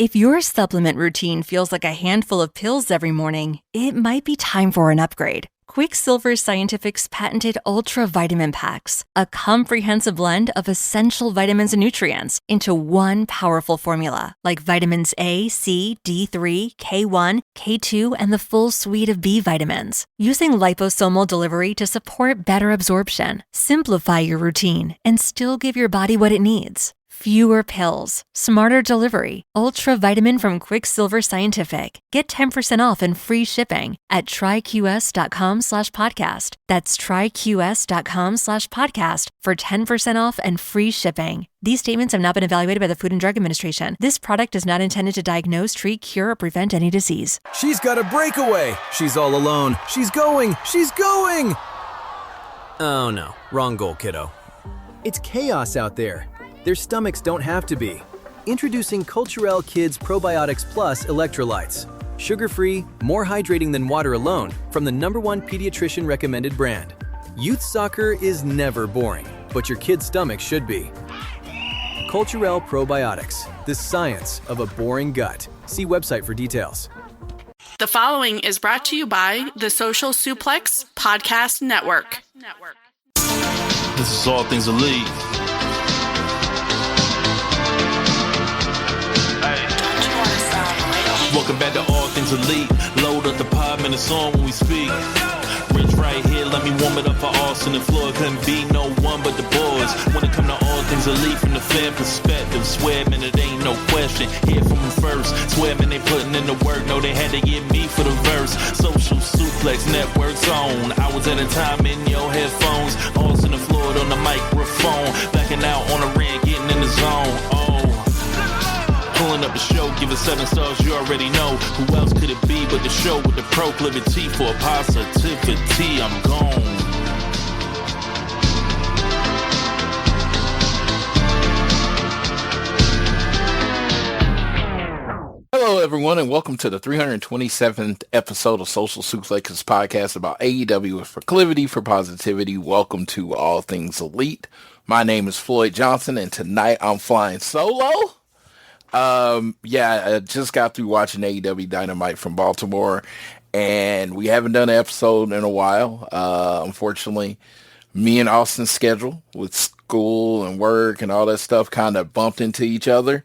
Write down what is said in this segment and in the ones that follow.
If your supplement routine feels like a handful of pills every morning, it might be time for an upgrade. Quicksilver Scientific's patented Ultra Vitamin Packs, a comprehensive blend of essential vitamins and nutrients into one powerful formula, like vitamins A, C, D3, K1, K2, and the full suite of B vitamins. Using liposomal delivery to support better absorption, simplify your routine, and still give your body what it needs. Fewer pills, smarter delivery, Ultra Vitamin from Quicksilver Scientific. Get 10% off and free shipping at tryqs.com/podcast. That's tryqs.com/podcast for 10% off and free shipping. These statements have not been evaluated by the Food and Drug Administration. This product is not intended to diagnose, treat, cure, or prevent any disease. She's got a breakaway. She's all alone. She's going. Oh no, wrong goal, kiddo. It's chaos out there. Their stomachs don't have to be. Introducing Culturelle Kids Probiotics Plus Electrolytes. Sugar-free, more hydrating than water alone from the #1 pediatrician recommended brand. Youth soccer is never boring, but your kid's stomach should be. Culturelle Probiotics, the science of a boring gut. See website for details. The following is brought to you by the Social Suplex Podcast Network. This is All Things Elite. Welcome back to All Things Elite. Load up the pod, man, it's on when we speak. Rich right here, let me warm it up for Austin and Floyd. Couldn't be no one but the boys. When it come to All Things Elite from the fan perspective, swear, man, it ain't no question. Hear from them first. Swear, man, they putting in the work. No, they had to get me for the verse. Social Suplex Network's on. Hours at a time in your headphones. Austin and Floyd on the microphone. Backing out on the rant, getting in the zone. Pulling up the show, give it 7 stars, you already know. Who else could it be but the show with the proclivity for positivity? I'm gone. Hello, everyone, and welcome to the 327th episode of Social Suplex Podcast about AEW with proclivity for positivity. Welcome to All Things Elite. My name is Floyd Johnson, and tonight I'm flying solo. I just got through watching AEW Dynamite from Baltimore, and we haven't done an episode in a while. Unfortunately, me and Austin's schedule with school and work and all that stuff kind of bumped into each other.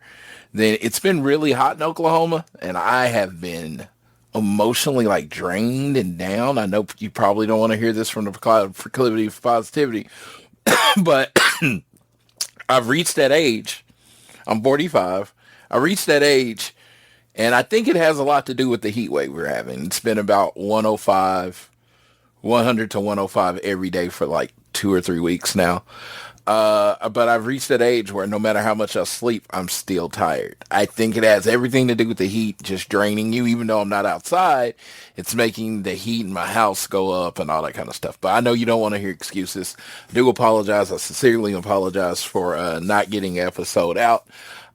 Then it's been really hot in Oklahoma, and I have been emotionally drained and down. I know you probably don't want to hear this from the proclivity for positivity, but I've reached that age. I'm 45. I reached that age, and I think it has a lot to do with the heat wave we're having. It's been about 100 to 105 every day for 2 or 3 weeks now. But I've reached that age where no matter how much I sleep, I'm still tired. I think it has everything to do with the heat just draining you. Even though I'm not outside, it's making the heat in my house go up and all that kind of stuff. But I know you don't want to hear excuses. I do apologize. I sincerely apologize for not getting an episode out.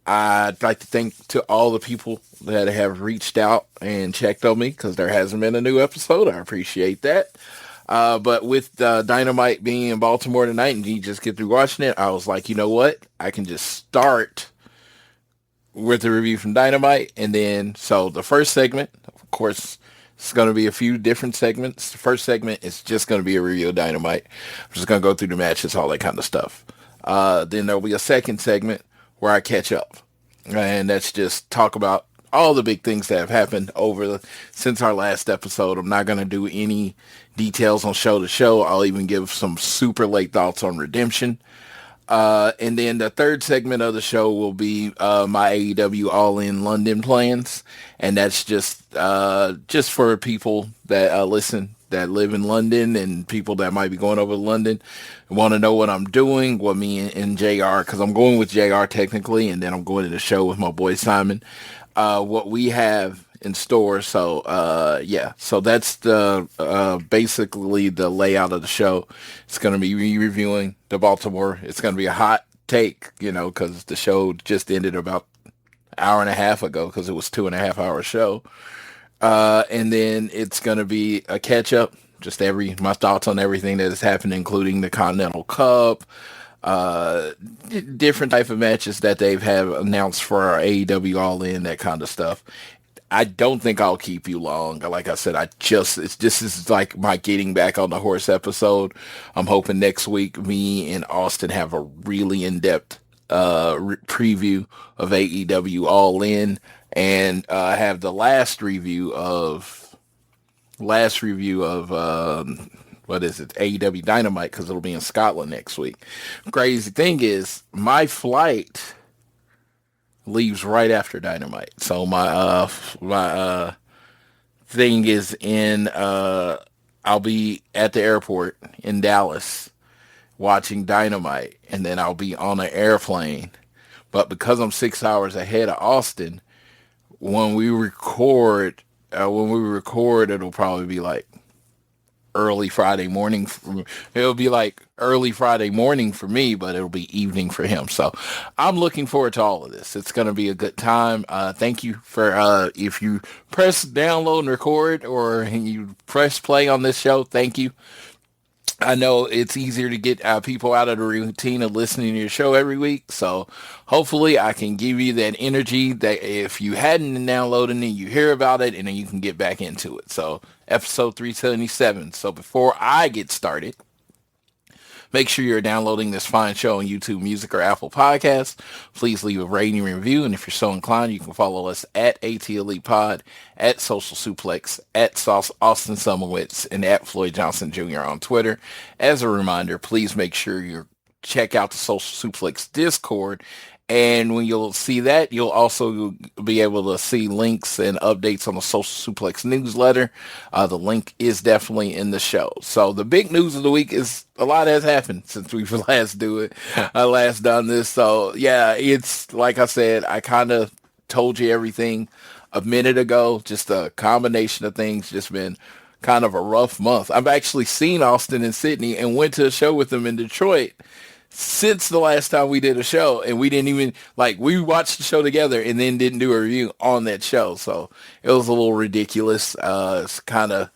I'd like to thank to all the people that have reached out and checked on me because there hasn't been a new episode. I appreciate that. But with Dynamite being in Baltimore tonight and you just get through watching it, I was like, you know what? I can just start with the review from Dynamite. And then, so the first segment, of course, it's going to be a few different segments. The first segment is just going to be a review of Dynamite. I'm just going to go through the matches, all that kind of stuff. Then there'll be a second segment where I catch up, and that's just talk about all the big things that have happened since our last episode. I'm not going to do any details on show to show. I'll even give some super late thoughts on Redemption. And then the third segment of the show will be my AEW All In London plans, and that's just for people that listen, that live in London, and people that might be going over to London and want to know what I'm doing, what me and JR, because I'm going with JR technically, and then I'm going to the show with my boy Simon, what we have in store. So so that's the basically the layout of the show. It's going to be reviewing the Baltimore. It's going to be a hot take, because the show just ended about an hour and a half ago, because it was 2.5 hour show. And then it's going to be a catch up, just my thoughts on everything that has happened, including the Continental Cup, different type of matches that they've had announced for our AEW All In, that kind of stuff. I don't think I'll keep you long. Like I said, this is like my getting back on the horse episode. I'm hoping next week me and Austin have a really in-depth preview of AEW All In, and have the last review of what is it, AEW Dynamite, because it'll be in Scotland next week. Crazy thing is, my flight leaves right after Dynamite, so my thing is in I'll be at the airport in Dallas watching Dynamite, and then I'll be on an airplane. But because I'm 6 hours ahead of Austin, when we record, it'll probably be like early Friday morning. It'll be like early Friday morning for me, but it'll be evening for him. So I'm looking forward to all of this. It's going to be a good time. Thank you for, if you press download and record, or you press play on this show, thank you. I know it's easier to get people out of the routine of listening to your show every week. So hopefully I can give you that energy that if you hadn't downloaded it, you hear about it, and then you can get back into it. So episode 377. So before I get started, make sure you're downloading this fine show on YouTube Music or Apple Podcasts. Please leave a rating and review. And if you're so inclined, you can follow us at ATLE at Social Suplex, at Austin Summerwitz, and at Floyd Johnson Jr. on Twitter. As a reminder, please make sure you check out the Social Suplex Discord. And when you'll see that, you'll also be able to see links and updates on the Social Suplex newsletter. The link is definitely in the show. So the big news of the week is a lot has happened since we've last done this. So yeah, it's like I said, I kind of told you everything a minute ago. Just a combination of things. Just been kind of a rough month. I've actually seen Austin and Sydney and went to a show with them in Detroit since the last time we did a show, and we didn't even, we watched the show together and then didn't do a review on that show. So it was a little ridiculous. It's kind of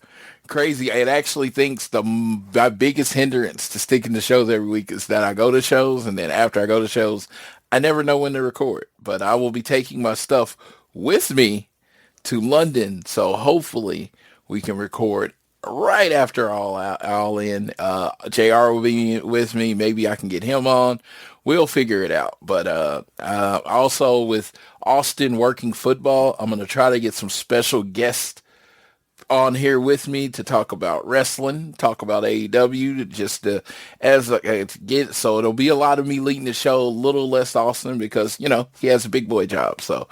crazy. I actually thinks my biggest hindrance to sticking to shows every week is that I go to shows, and then after I go to shows, I never know when to record. But I will be taking my stuff with me to London, so hopefully we can record right after all in. JR will be with me. Maybe I can get him on. We'll figure it out. But also with Austin working football, I'm going to try to get some special guests on here with me to talk about wrestling, talk about AEW, just to get. So it'll be a lot of me leading the show, a little less Austin, because he has a big boy job. So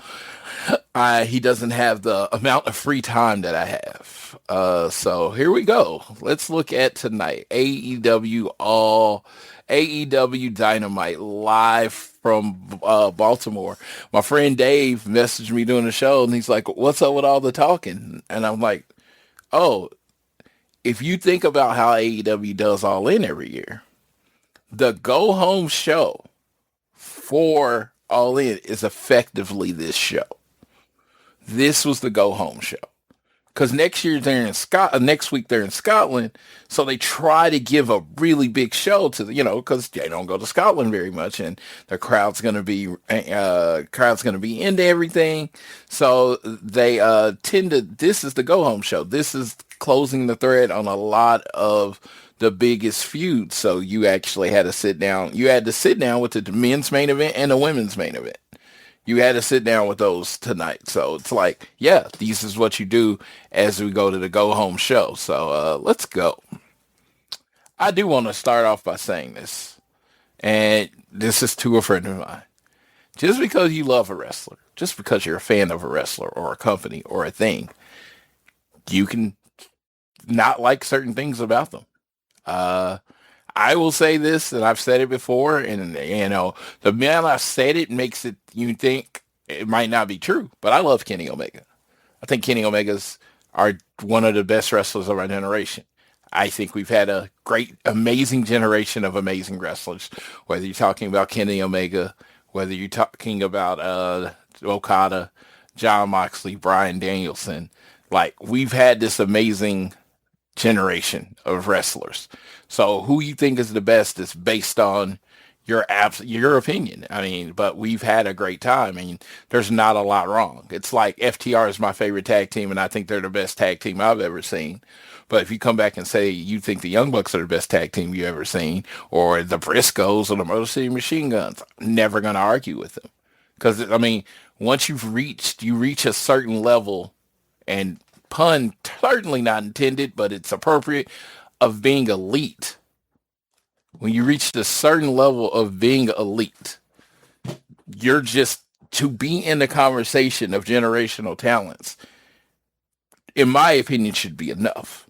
he doesn't have the amount of free time that I have. So here we go. Let's look at tonight. AEW Dynamite live from Baltimore. My friend Dave messaged me during the show, and he's like, "What's up with all the talking?" And I'm like, "Oh, if you think about how AEW does All In every year, the go home show for All In is effectively this show. This was the go home show, because next week they're in Scotland, so they try to give a really big show to because they don't go to Scotland very much, and the crowd's gonna be into everything, so they tend to. This is the go home show. This is closing the thread on a lot of the biggest feuds. So you actually had to sit down. You had to sit down with the men's main event and the women's main event. You had to sit down with those tonight. So it's like, yeah, this is what you do as we go to the go-home show. So let's go. I do want to start off by saying this, and this is to a friend of mine. Just because you love a wrestler, just because you're a fan of a wrestler or a company or a thing, you can not like certain things about them. I will say this, and I've said it before, and the minute I said it makes it you think it might not be true, but I love Kenny Omega. I think Kenny Omega's are one of the best wrestlers of our generation. I think we've had a great, amazing generation of amazing wrestlers, whether you're talking about Kenny Omega, whether you're talking about Okada, John Moxley, Bryan Danielson. We've had this amazing generation of wrestlers. So who you think is the best is based on your opinion. I mean, but we've had a great time. I mean, there's not a lot wrong. It's like FTR is my favorite tag team, and I think they're the best tag team I've ever seen. But if you come back and say you think the Young Bucks are the best tag team you ever seen, or the Briscoes or the Motor City Machine Guns, I'm never going to argue with them. Because, I mean, once you reach a certain level, and pun certainly not intended, but it's appropriate, of being elite. When you reach a certain level of being elite, you're just, to be in the conversation of generational talents, in my opinion, should be enough.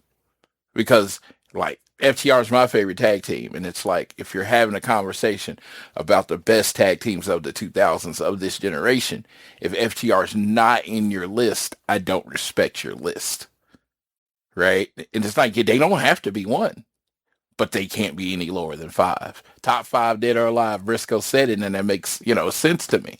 Because, like, FTR is my favorite tag team, and it's like, if you're having a conversation about the best tag teams of the 2000s of this generation, if FTR is not in your list, I don't respect your list, right? And it's like, they don't have to be one, but they can't be any lower than 5. Top 5, dead or alive. Briscoe said it, and that makes, sense to me.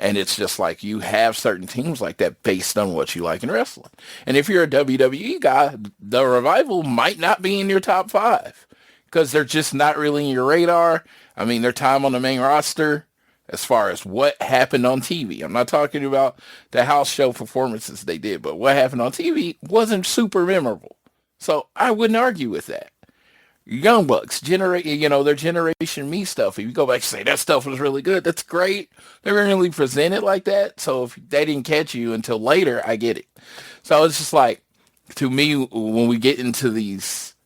And it's just like, you have certain teams like that based on what you like in wrestling. And if you're a WWE guy, the Revival might not be in your top 5 because they're just not really in your radar. I mean, their time on the main roster, as far as what happened on TV. I'm not talking about the house show performances they did, but what happened on TV wasn't super memorable. So I wouldn't argue with that. Young Bucks, their Generation Me stuff. If you go back and say that stuff was really good, that's great. They weren't really presented like that. So if they didn't catch you until later, I get it. So it's just like, to me, when we get into these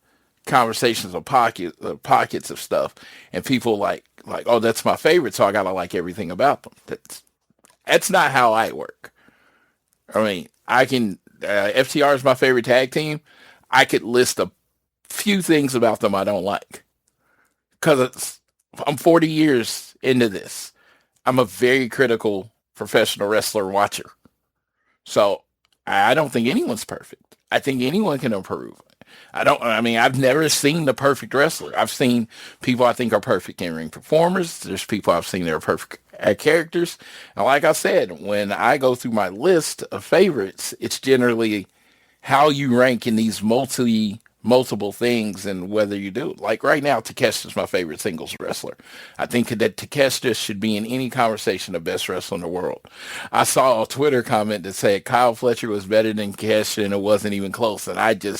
conversations of pockets of stuff, and people like, oh, that's my favorite, so I gotta like everything about them. That's not how I work. I mean, I can FTR is my favorite tag team. I could list a few things about them I don't like, because I'm 40 years into this. I'm a very critical professional wrestler watcher. So I don't think anyone's perfect. I think anyone can improve. I've never seen the perfect wrestler. I've seen people I think are perfect in-ring performers. There's people I've seen that are perfect at characters. And like I said, when I go through my list of favorites, it's generally how you rank in these multiple things and whether you do. Like right now, Takeshita's my favorite singles wrestler. I think that Takeshita should be in any conversation of best wrestler in the world. I saw a Twitter comment that said Kyle Fletcher was better than Takeshita and it wasn't even close. And I do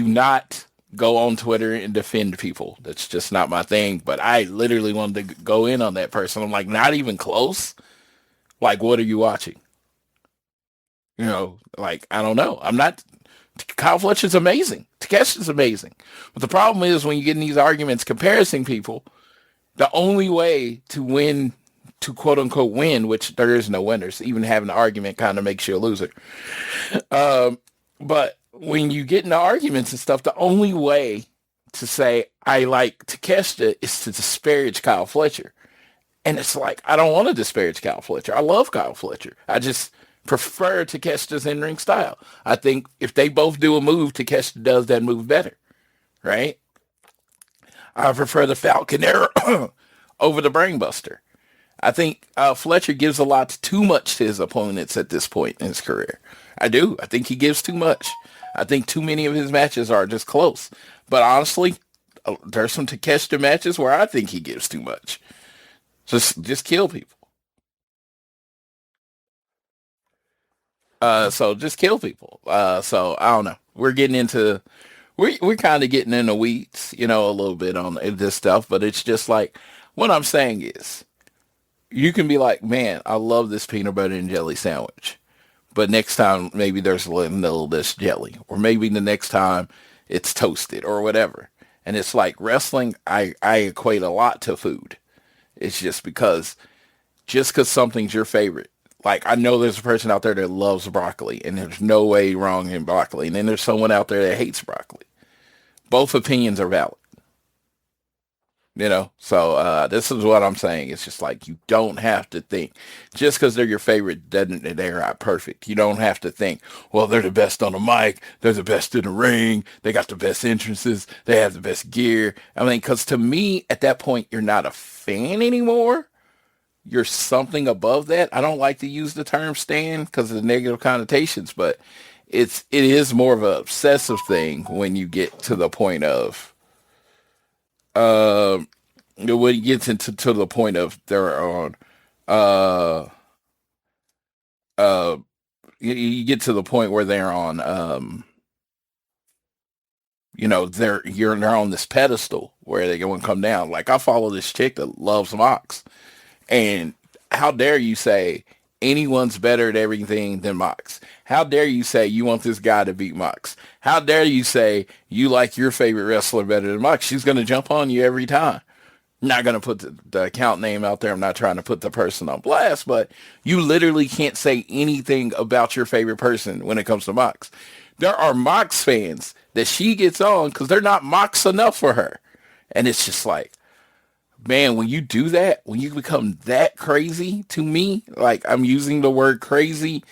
not go on Twitter and defend people. That's just not my thing. But I literally wanted to go in on that person. I'm like, not even close? Like, what are you watching? I don't know. Kyle Fletcher's amazing. Takeshita's amazing. But the problem is when you get in these arguments comparing people, the only way to win, to quote unquote win, which there is no winners, even having an argument kind of makes you a loser. But when you get into arguments and stuff, the only way to say I like Takeshita is to disparage Kyle Fletcher. And it's like, I don't want to disparage Kyle Fletcher. I love Kyle Fletcher. I just prefer Takeshita's in-ring style. I think if they both do a move, Takeshita does that move better, right? I prefer the Falcon Arrow over the Brainbuster. I think Fletcher gives a lot too much to his opponents at this point in his career. I do. I think he gives too much. I think too many of his matches are just close. But honestly, there's some Takeshita matches where I think he gives too much. Just kill people. So just kill people. So I don't know. We're kind of getting in the weeds, a little bit on this stuff, but it's just like, what I'm saying is, you can be like, man, I love this peanut butter and jelly sandwich, but next time maybe there's a little less jelly, or maybe the next time it's toasted or whatever. And it's like wrestling, I equate a lot to food. It's just because something's your favorite. Like, I know there's a person out there that loves broccoli, and there's no way wrong in broccoli. And then there's someone out there that hates broccoli. Both opinions are valid. So this is what I'm saying. It's just like, you don't have to think. Just because they're your favorite doesn't mean they're not perfect. You don't have to think, well, they're the best on the mic. They're the best in the ring. They got the best entrances. They have the best gear. I mean, because to me, at that point, you're not a fan anymore. You're something above that. I don't like to use the term stan because of the negative connotations, but it is more of an obsessive thing when you get to the point of uh, when it gets into to the point of they're on, uh, uh, you get to the point where they're on, they're on this pedestal where they go and come down. Like I follow this chick that loves Mox, and how dare you say anyone's better at everything than Mox? How dare you say you want this guy to beat Mox? How dare you say you like your favorite wrestler better than Mox? She's going to jump on you every time. I'm not going to put the account name out there. I'm not trying to put the person on blast, but you literally can't say anything about your favorite person when it comes to Mox. There are Mox fans that she gets on because they're not Mox enough for her. And it's just like, man, when you do that, when you become that crazy to me, like I'm using the word crazy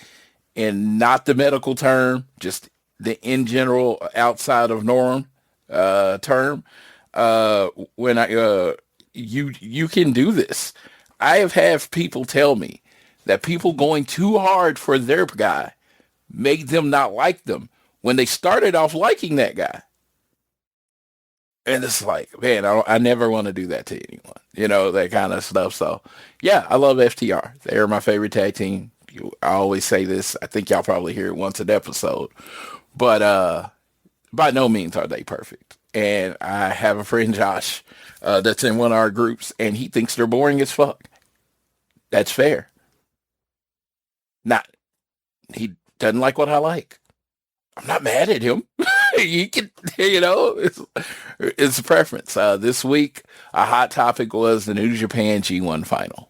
and not the medical term, just the in general outside of norm term, when you can do this. I have had people tell me that people going too hard for their guy made them not like them when they started off liking that guy. And it's like, man, I never want to do that to anyone, that kind of stuff. So, yeah, I love FTR. They're my favorite tag team. I always say this. I think y'all probably hear it once an episode. But by no means are they perfect. And I have a friend, Josh, that's in one of our groups, and he thinks they're boring as fuck. That's fair. He doesn't like what I like. I'm not mad at him. You can, it's a preference. This week, a hot topic was the New Japan G1 final.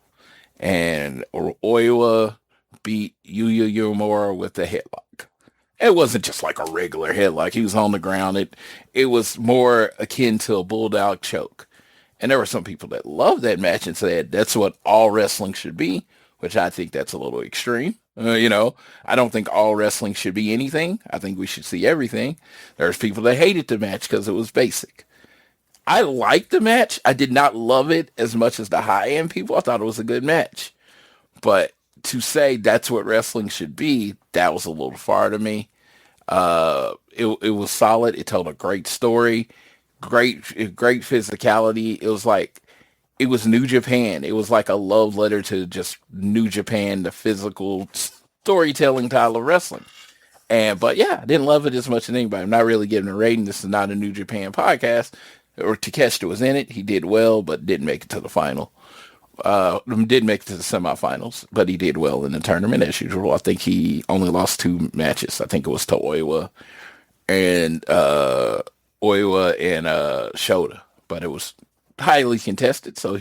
And Oiwa beat Yuya Uemura with the headlock. It wasn't just like a regular headlock. He was on the ground. It was more akin to a bulldog choke. And there were some people that loved that match and said that's what all wrestling should be, which I think that's a little extreme. I don't think all wrestling should be anything. I think we should see everything. There's people that hated the match because it was basic. I liked the match. I did not love it as much as the high-end people. I thought it was a good match. But to say that's what wrestling should be, that was a little far to me. It was solid. It told a great story. Great physicality. It was New Japan. It was like a love letter to just New Japan, the physical storytelling style of wrestling. But yeah, I didn't love it as much as anybody. I'm not really giving a rating. This is not a New Japan podcast. Or Takeshita was in it. He did well, but didn't make it to the final. Did make it to the semifinals, but he did well in the tournament as usual. I think he only lost 2 matches. I think it was to Oiwa and Shota, but it was highly contested. So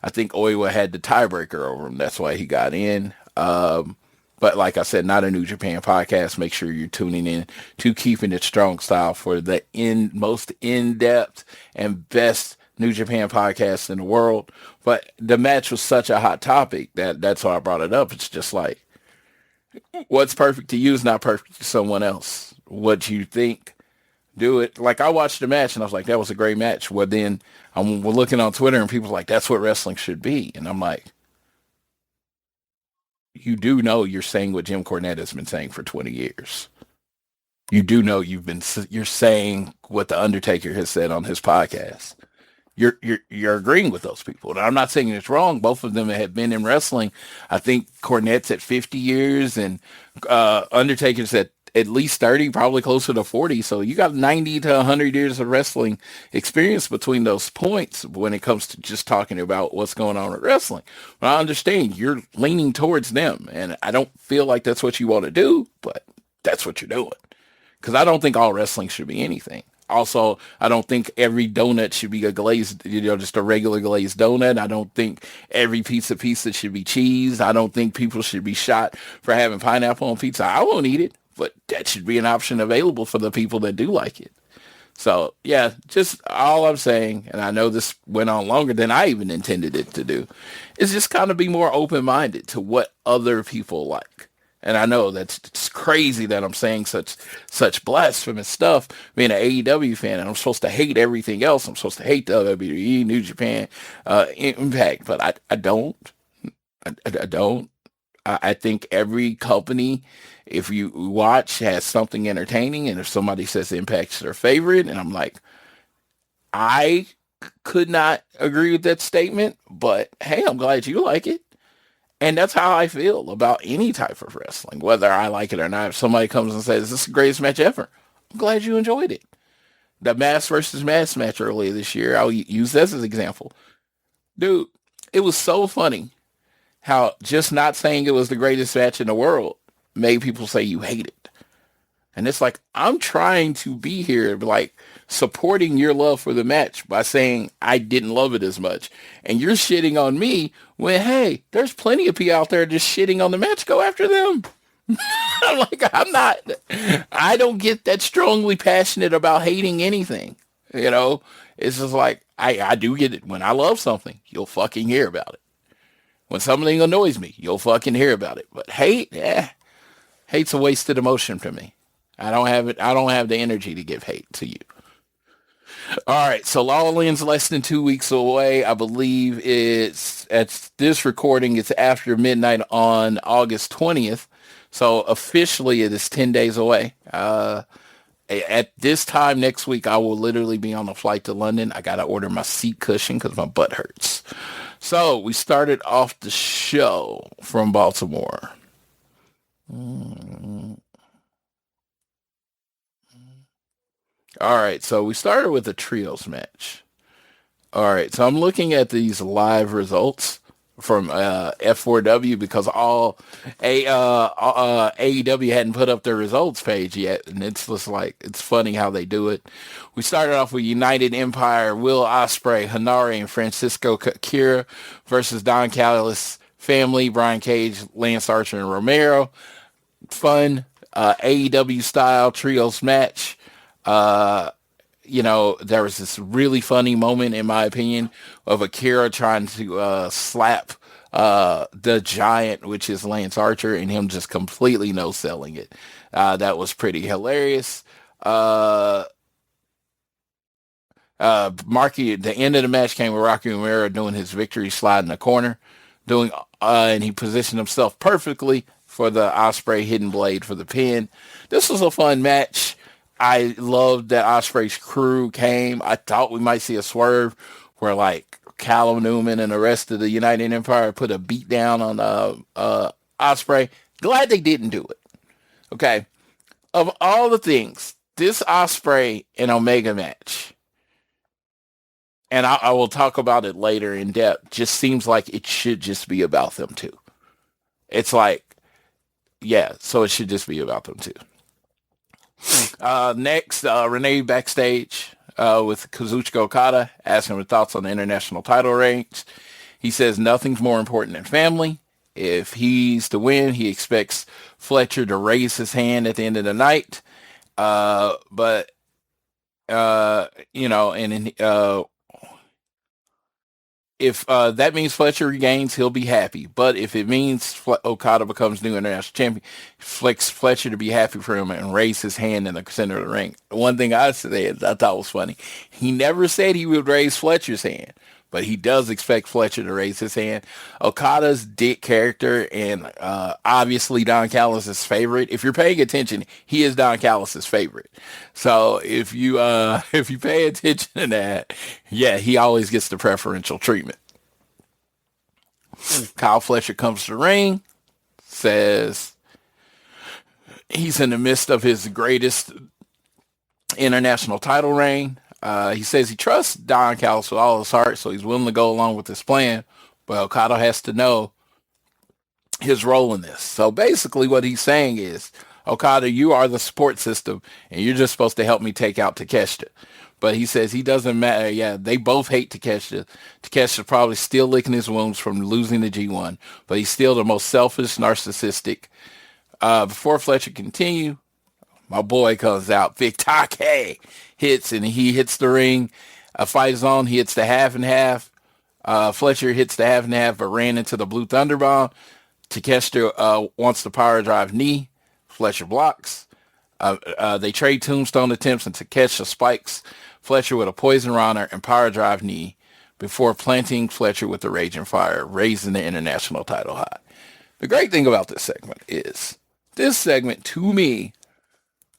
I think Oiwa had the tiebreaker over him. That's why he got in. But like I said, not a New Japan podcast. Make sure you're tuning in to Keeping It Strong Style for the most in-depth and best New Japan podcast in the world. But the match was such a hot topic that's why I brought it up. It's just like, what's perfect to you is not perfect to someone else. What you think, do it. Like I watched the match and I was like, that was a great match. Well, then we're looking on Twitter and people are like, that's what wrestling should be. And I'm like, you do know you're saying what Jim Cornette has been saying for 20 years. You do know you're saying what The Undertaker has said on his podcast. You're agreeing with those people. And I'm not saying it's wrong. Both of them have been in wrestling. I think Cornette's at 50 years and Undertaker's at least 30, probably closer to 40. So you got 90 to 100 years of wrestling experience between those points when it comes to just talking about what's going on with wrestling. But I understand you're leaning towards them, and I don't feel like that's what you want to do, but that's what you're doing. Because I don't think all wrestling should be anything. Also, I don't think every donut should be a glazed, just a regular glazed donut. I don't think every pizza should be cheese. I don't think people should be shot for having pineapple on pizza. I won't eat it, but that should be an option available for the people that do like it. So, yeah, just all I'm saying, and I know this went on longer than I even intended it to do, is just kind of be more open-minded to what other people like. And I know it's crazy that I'm saying such blasphemous stuff, being an AEW fan, and I'm supposed to hate everything else. I'm supposed to hate the WWE, New Japan, Impact, but I don't. I don't. I think every company, if you watch, has something entertaining, and if somebody says Impact's their favorite, and I'm like, I could not agree with that statement, but hey, I'm glad you like it. And that's how I feel about any type of wrestling, whether I like it or not. If somebody comes and says, this is the greatest match ever, I'm glad you enjoyed it. The mass versus mass match earlier this year, I'll use this as an example. Dude, it was so funny how just not saying it was the greatest match in the world made people say you hate it. And it's like, I'm trying to be here, like, supporting your love for the match by saying I didn't love it as much. And you're shitting on me when, hey, there's plenty of people out there just shitting on the match. Go after them. I'm like, I don't get that strongly passionate about hating anything. You know, it's just like, I do get it. When I love something, you'll fucking hear about it. When something annoys me, you'll fucking hear about it. But hate, hate's a wasted emotion for me. I don't have it. I don't have the energy to give hate to you. All right. So La La Land's less than 2 weeks away. I believe it's at this recording. It's after midnight on August 20th. So officially it is 10 days away. At this time next week, I will literally be on a flight to London. I got to order my seat cushion because my butt hurts. So we started off the show from Baltimore. All right, so we started with a trios match. All right, so I'm looking at these live results from F4W because all AEW hadn't put up their results page yet, and it's just like, it's funny how they do it. We started off with United Empire, Will Ospreay, Hanare, and Francisco Kira versus Don Callis family, Brian Cage, Lance Archer, and Romero. Fun AEW style trios match. You know, there was this really funny moment, in my opinion, of Akira trying to slap the Giant, which is Lance Archer, and him just completely no-selling it. That was pretty hilarious. The end of the match came with Rocky Romero doing his victory slide in the corner, and he positioned himself perfectly for the Ospreay hidden blade for the pin. This was a fun match. I loved that Ospreay's crew came. I thought we might see a swerve where, like, Callum Newman and the rest of the United Empire put a beat down on Ospreay. Glad they didn't do it. Okay. Of all the things, this Ospreay and Omega match, and I will talk about it later in depth, just seems like it should just be about them two. It's like, yeah, so it should just be about them two. Next, Renee backstage with Kazuchika Okada, asking her thoughts on the international title ranks. He says nothing's more important than family. If he's to win, he expects Fletcher to raise his hand at the end of the night. But you know, and if that means Fletcher regains, he'll be happy. But if it means Okada becomes new international champion, Fletcher to be happy for him and raise his hand in the center of the ring. One thing I said I thought was funny. He never said he would raise Fletcher's hand, but he does expect Fletcher to raise his hand. Okada's dick character and obviously Don Callis' favorite. If you're paying attention, he is Don Callis' favorite. So if you pay attention to that, yeah, he always gets the preferential treatment. Kyle Fletcher comes to the ring, says he's in the midst of his greatest international title reign. He says he trusts Don Callis with all his heart, so he's willing to go along with this plan. But Okada has to know his role in this. So basically what he's saying is, Okada, you are the support system, and you're just supposed to help me take out Takeshita. But he says he doesn't matter. Yeah, they both hate Takeshita. Takeshita's probably still licking his wounds from losing the G1, but he's still the most selfish, narcissistic. Before Fletcher continue, my boy comes out. Big Take hits, and he hits the ring. A fight is on. He hits the half and half. Fletcher hits the half and half, but ran into the Blue Thunder Bomb. Takeshita wants the power drive knee. Fletcher blocks. They trade tombstone attempts, and Takeshita spikes Fletcher with a poison runner and power drive knee before planting Fletcher with the Raging Fire, raising the international title high. The great thing about this segment is, this segment, to me,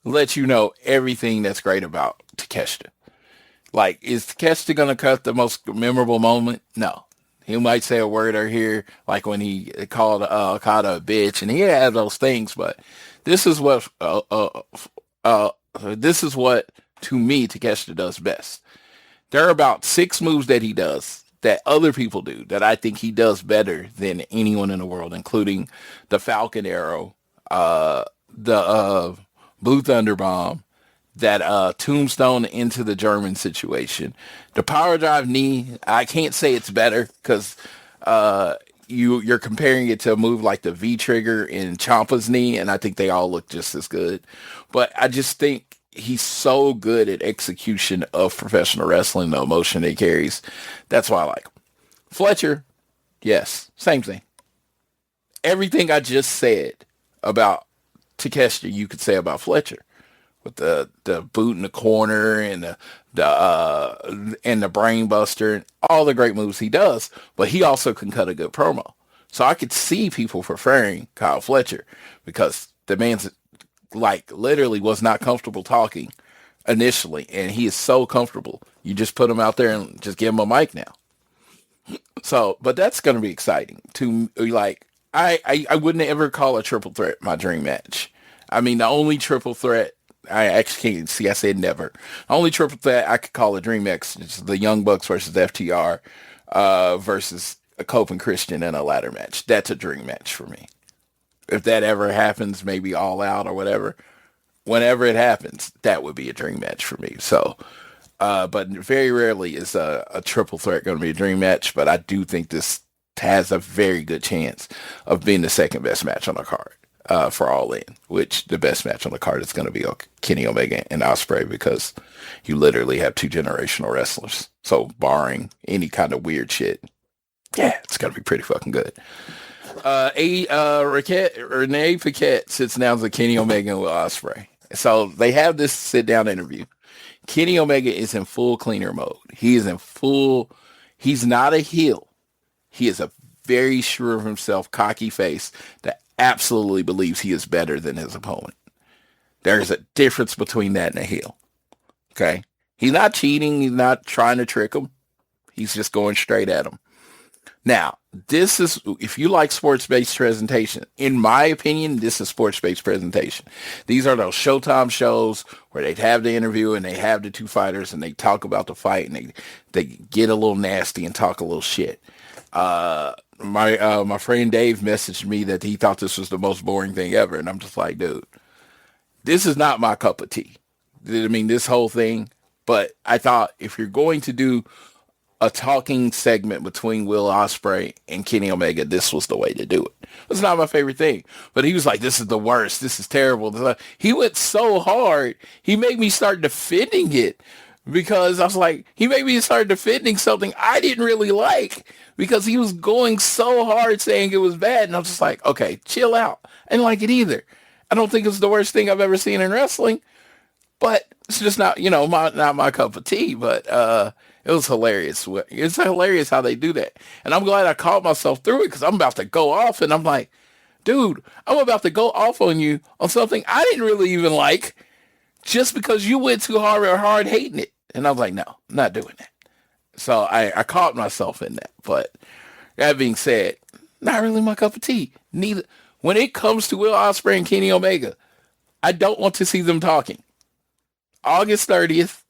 lets you know everything that's great about Takeshita. Like, is Takeshita going to cut the most memorable moment? No. He might say a word or here, like when he called Okada a bitch, and he had those things. But this is what, this is what to me Takeshita does best. There are about 6 moves that he does that other people do that I think he does better than anyone in the world, including the Falcon Arrow, the Blue Thunder Bomb, that tombstone into the German situation. The power drive knee, I can't say it's better because you're comparing it to a move like the V trigger in Ciampa's knee, and I think they all look just as good. But I just think he's so good at execution of professional wrestling, the emotion he carries. That's why I like him. Fletcher, yes, same thing. Everything I just said about Takeshita, you could say about Fletcher. With the boot in the corner and the brain buster and all the great moves he does, but he also can cut a good promo. So I could see people preferring Kyle Fletcher because the man's like literally was not comfortable talking initially, and he is so comfortable. You just put him out there and just give him a mic now. So, but that's going to be exciting to like. I wouldn't ever call a triple threat my dream match. I mean, the only triple threat. I actually can't see. I said never. The only triple threat I could call a dream match is the Young Bucks versus FTR versus Cope and Christian in a ladder match. That's a dream match for me. If that ever happens, maybe All Out or whatever, whenever it happens, that would be a dream match for me. So, but very rarely is a triple threat going to be a dream match. But I do think this has a very good chance of being the second best match on the card. For All In, which the best match on the card is going to be Kenny Omega and Ospreay because you literally have 2 generational wrestlers. So barring any kind of weird shit, yeah, it's going to be pretty fucking good. Renee Paquette sits down with Kenny Omega and Will Ospreay. So they have this sit down interview. Kenny Omega is in full cleaner mode. He is in full. He's not a heel. He is a very sure of himself, cocky face that absolutely believes he is better than his opponent. There's a difference between that and a heel. Okay? He's not cheating. He's not trying to trick him. He's just going straight at him. Now, this is, if you like sports-based presentation, in my opinion, this is sports-based presentation. These are those Showtime shows where they'd have the interview and they have the 2 fighters and they talk about the fight and they get a little nasty and talk a little shit. My friend Dave messaged me that he thought this was the most boring thing ever, and I'm just like, dude, this is not my cup of tea. I mean, this whole thing, but I thought if you're going to do a talking segment between Will Ospreay and Kenny Omega, this was the way to do it. It's not my favorite thing, but he was like, this is the worst. This is terrible. He went so hard. He made me start defending it because I was like, he made me start defending something I didn't really like because he was going so hard saying it was bad. And I was just like, okay, chill out. I didn't like it either. I don't think it's the worst thing I've ever seen in wrestling, but it's just not, not my cup of tea, but, it was hilarious. It's hilarious how they do that. And I'm glad I caught myself through it because I'm about to go off and I'm like, dude, I'm about to go off on you on something I didn't really even like just because you went too hard hating it. And I was like, no, I'm not doing that. So I caught myself in that. But that being said, not really my cup of tea. Neither. When it comes to Will Ospreay and Kenny Omega, I don't want to see them talking. August 30th,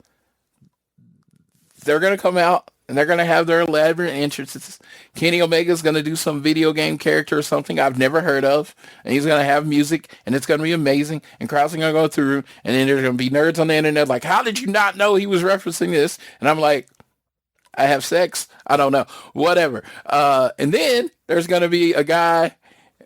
they're going to come out and they're going to have their elaborate entrances. Kenny Omega is going to do some video game character or something I've never heard of. And he's going to have music and it's going to be amazing. And crowds are going to go through. And then there's going to be nerds on the internet like, how did you not know he was referencing this? And I'm like, I have sex. I don't know. Whatever. And then there's going to be a guy.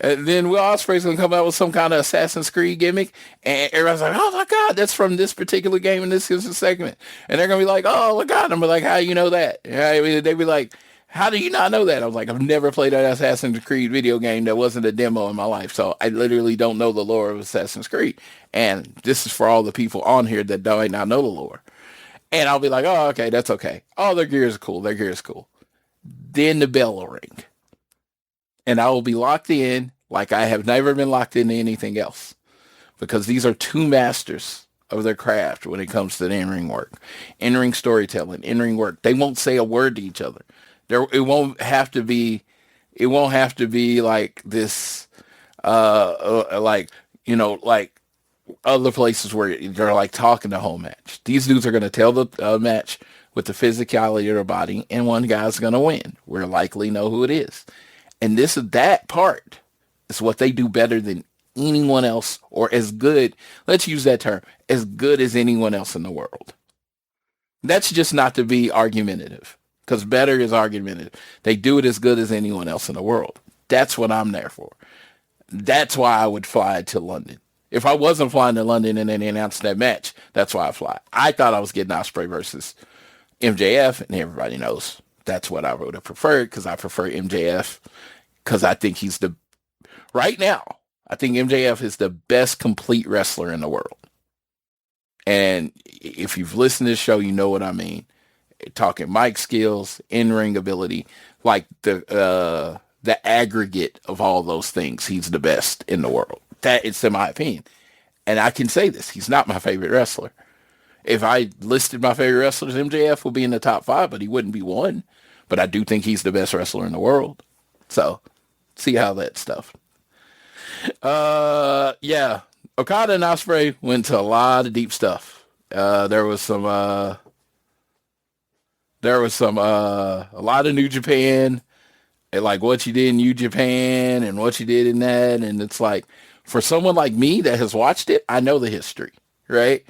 Then Will Ospreay's going to come out with some kind of Assassin's Creed gimmick. And everybody's like, oh, my God, that's from this particular game and this is a segment. And they're going to be like, oh, my God. And I'm like, how do you know that? I mean, they'd be like, how do you not know that? I was like, I've never played an Assassin's Creed video game that wasn't a demo in my life. So I literally don't know the lore of Assassin's Creed. And this is for all the people on here that might not know the lore. And I'll be like, oh, okay, that's okay. Oh, their gear is cool. Their gear is cool. Then the bell will ring. And I will be locked in like I have never been locked into anything else. Because these are two masters of their craft when it comes to the in-ring work, in-ring storytelling, in-ring work. They won't say a word to each other. It won't have to be like this, like other places where they're like talking the whole match. These dudes are going to tell the match with the physicality of their body, and one guy's going to win. We'll likely know who it is. And that part is what they do better than anyone else, or as good, let's use that term, as good as anyone else in the world. That's just not to be argumentative, because better is argumentative. They do it as good as anyone else in the world. That's what I'm there for. That's why I would fly to London. If I wasn't flying to London and then they announced that match, that's why I fly. I thought I was getting Ospreay versus MJF, and everybody knows that's what I would have preferred, because I prefer MJF, because I think right now, I think MJF is the best complete wrestler in the world. And if you've listened to this show, you know what I mean. Talking mic skills, in-ring ability, like the aggregate of all those things, he's the best in the world. That is in my opinion. And I can say this, he's not my favorite wrestler. If I listed my favorite wrestlers, MJF would be in the top 5, but he wouldn't be one. But I do think he's the best wrestler in the world. So, see how that stuff. Yeah. Okada and Ospreay went to a lot of deep stuff. There was a lot of New Japan, and like what you did in New Japan and what you did in that. And it's like, for someone like me that has watched it, I know the history, right?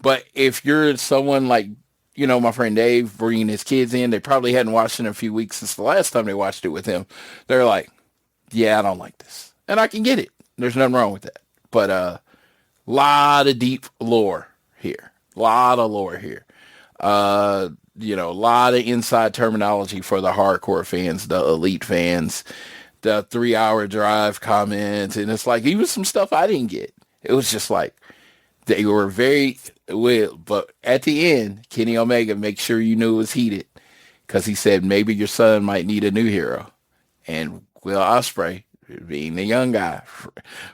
But if you're someone like, my friend Dave bringing his kids in, they probably hadn't watched it in a few weeks since the last time they watched it with him. They're like, yeah, I don't like this. And I can get it. There's nothing wrong with that. But lot of deep lore here. A lot of lore here. A lot of inside terminology for the hardcore fans, the elite fans, the 3-hour drive comments. And it's like, even some stuff I didn't get. It was just like, they were very well, but at the end, Kenny Omega, make sure you knew it was heated, because he said maybe your son might need a new hero. And Will Ospreay, being the young guy,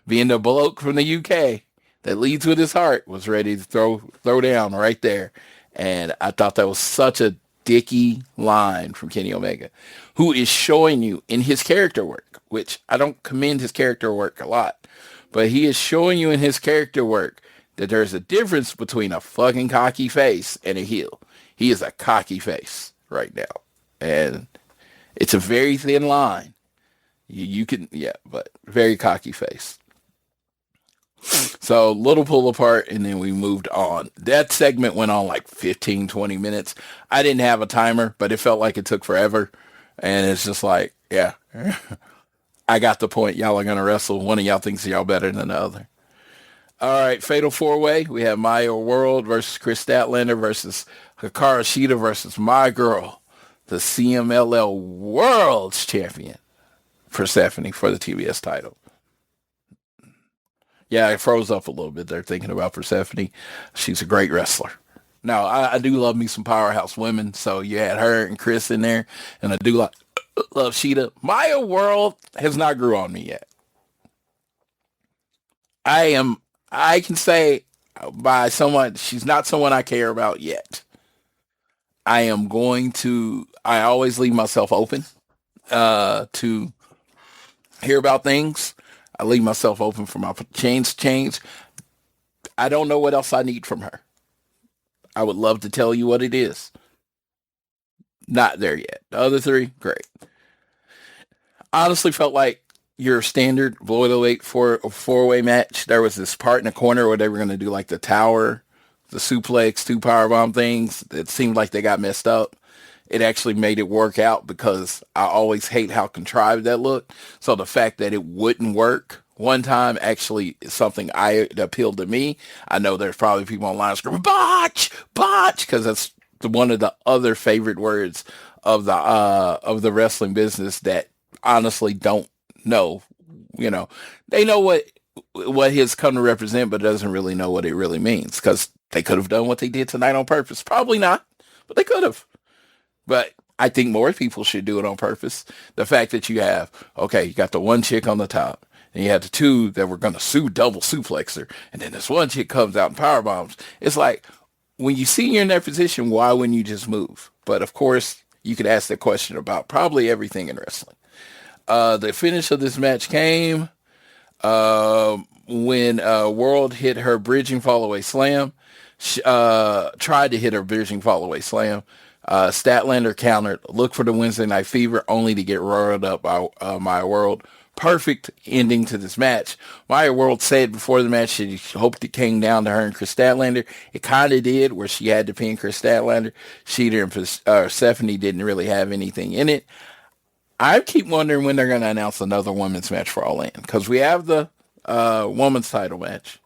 being the bloke from the UK that leads with his heart, was ready to throw down right there. And I thought that was such a dicky line from Kenny Omega, who is showing you in his character work, which I don't commend his character work a lot, but he is showing you in his character work that there's a difference between a fucking cocky face and a heel. He is a cocky face right now. And it's a very thin line. You can, but very cocky face. So little pull apart, and then we moved on. That segment went on like 15, 20 minutes. I didn't have a timer, but it felt like it took forever. And it's just like, yeah, I got the point. Y'all are going to wrestle. One of y'all thinks y'all better than the other. All right, Fatal 4-Way. We have Maya World versus Chris Statlander versus Hikaru Shida versus my girl, the CMLL World's Champion, Persephone, for the TBS title. Yeah, I froze up a little bit there thinking about Persephone. She's a great wrestler. Now, I do love me some powerhouse women, so you had her and Chris in there, and I do love Shida. Maya World has not grew on me yet. I can say by someone, she's not someone I care about yet. I always leave myself open to hear about things. I leave myself open for my change. I don't know what else I need from her. I would love to tell you what it is. Not there yet. The other three, great. Honestly felt like your standard boilerweight four-way match. There was this part in the corner where they were going to do like the tower, the suplex, 2 powerbomb things. It seemed like they got messed up. It actually made it work out, because I always hate how contrived that looked. So the fact that it wouldn't work one time actually is something that appealed to me. I know there's probably people online screaming, botch, because that's one of the other favorite words of the wrestling business that honestly don't know. They know what his come to represent, but doesn't really know what it really means, because they could have done what they did tonight on purpose. Probably not, but they could have. But I think more people should do it on purpose. The fact that you got the one chick on the top, And you had the two that were going to double suplex her. And then this one chick comes out and power bombs. It's like, when you see you're in that position, why wouldn't you just move? But of course, you could ask that question about probably everything in wrestling. The finish of this match came when World hit her bridging fallaway slam. Tried to hit her bridging fallaway slam. Statlander countered, looked for the Wednesday Night Fever, only to get roared up by Maya World. Perfect ending to this match. Maya World said before the match she hoped it came down to her and Chris Statlander. It kind of did, where she had to pin Chris Statlander. Sheeta and Stephanie didn't really have anything in it. I keep wondering when they're going to announce another women's match for All In, because we have the women's title match.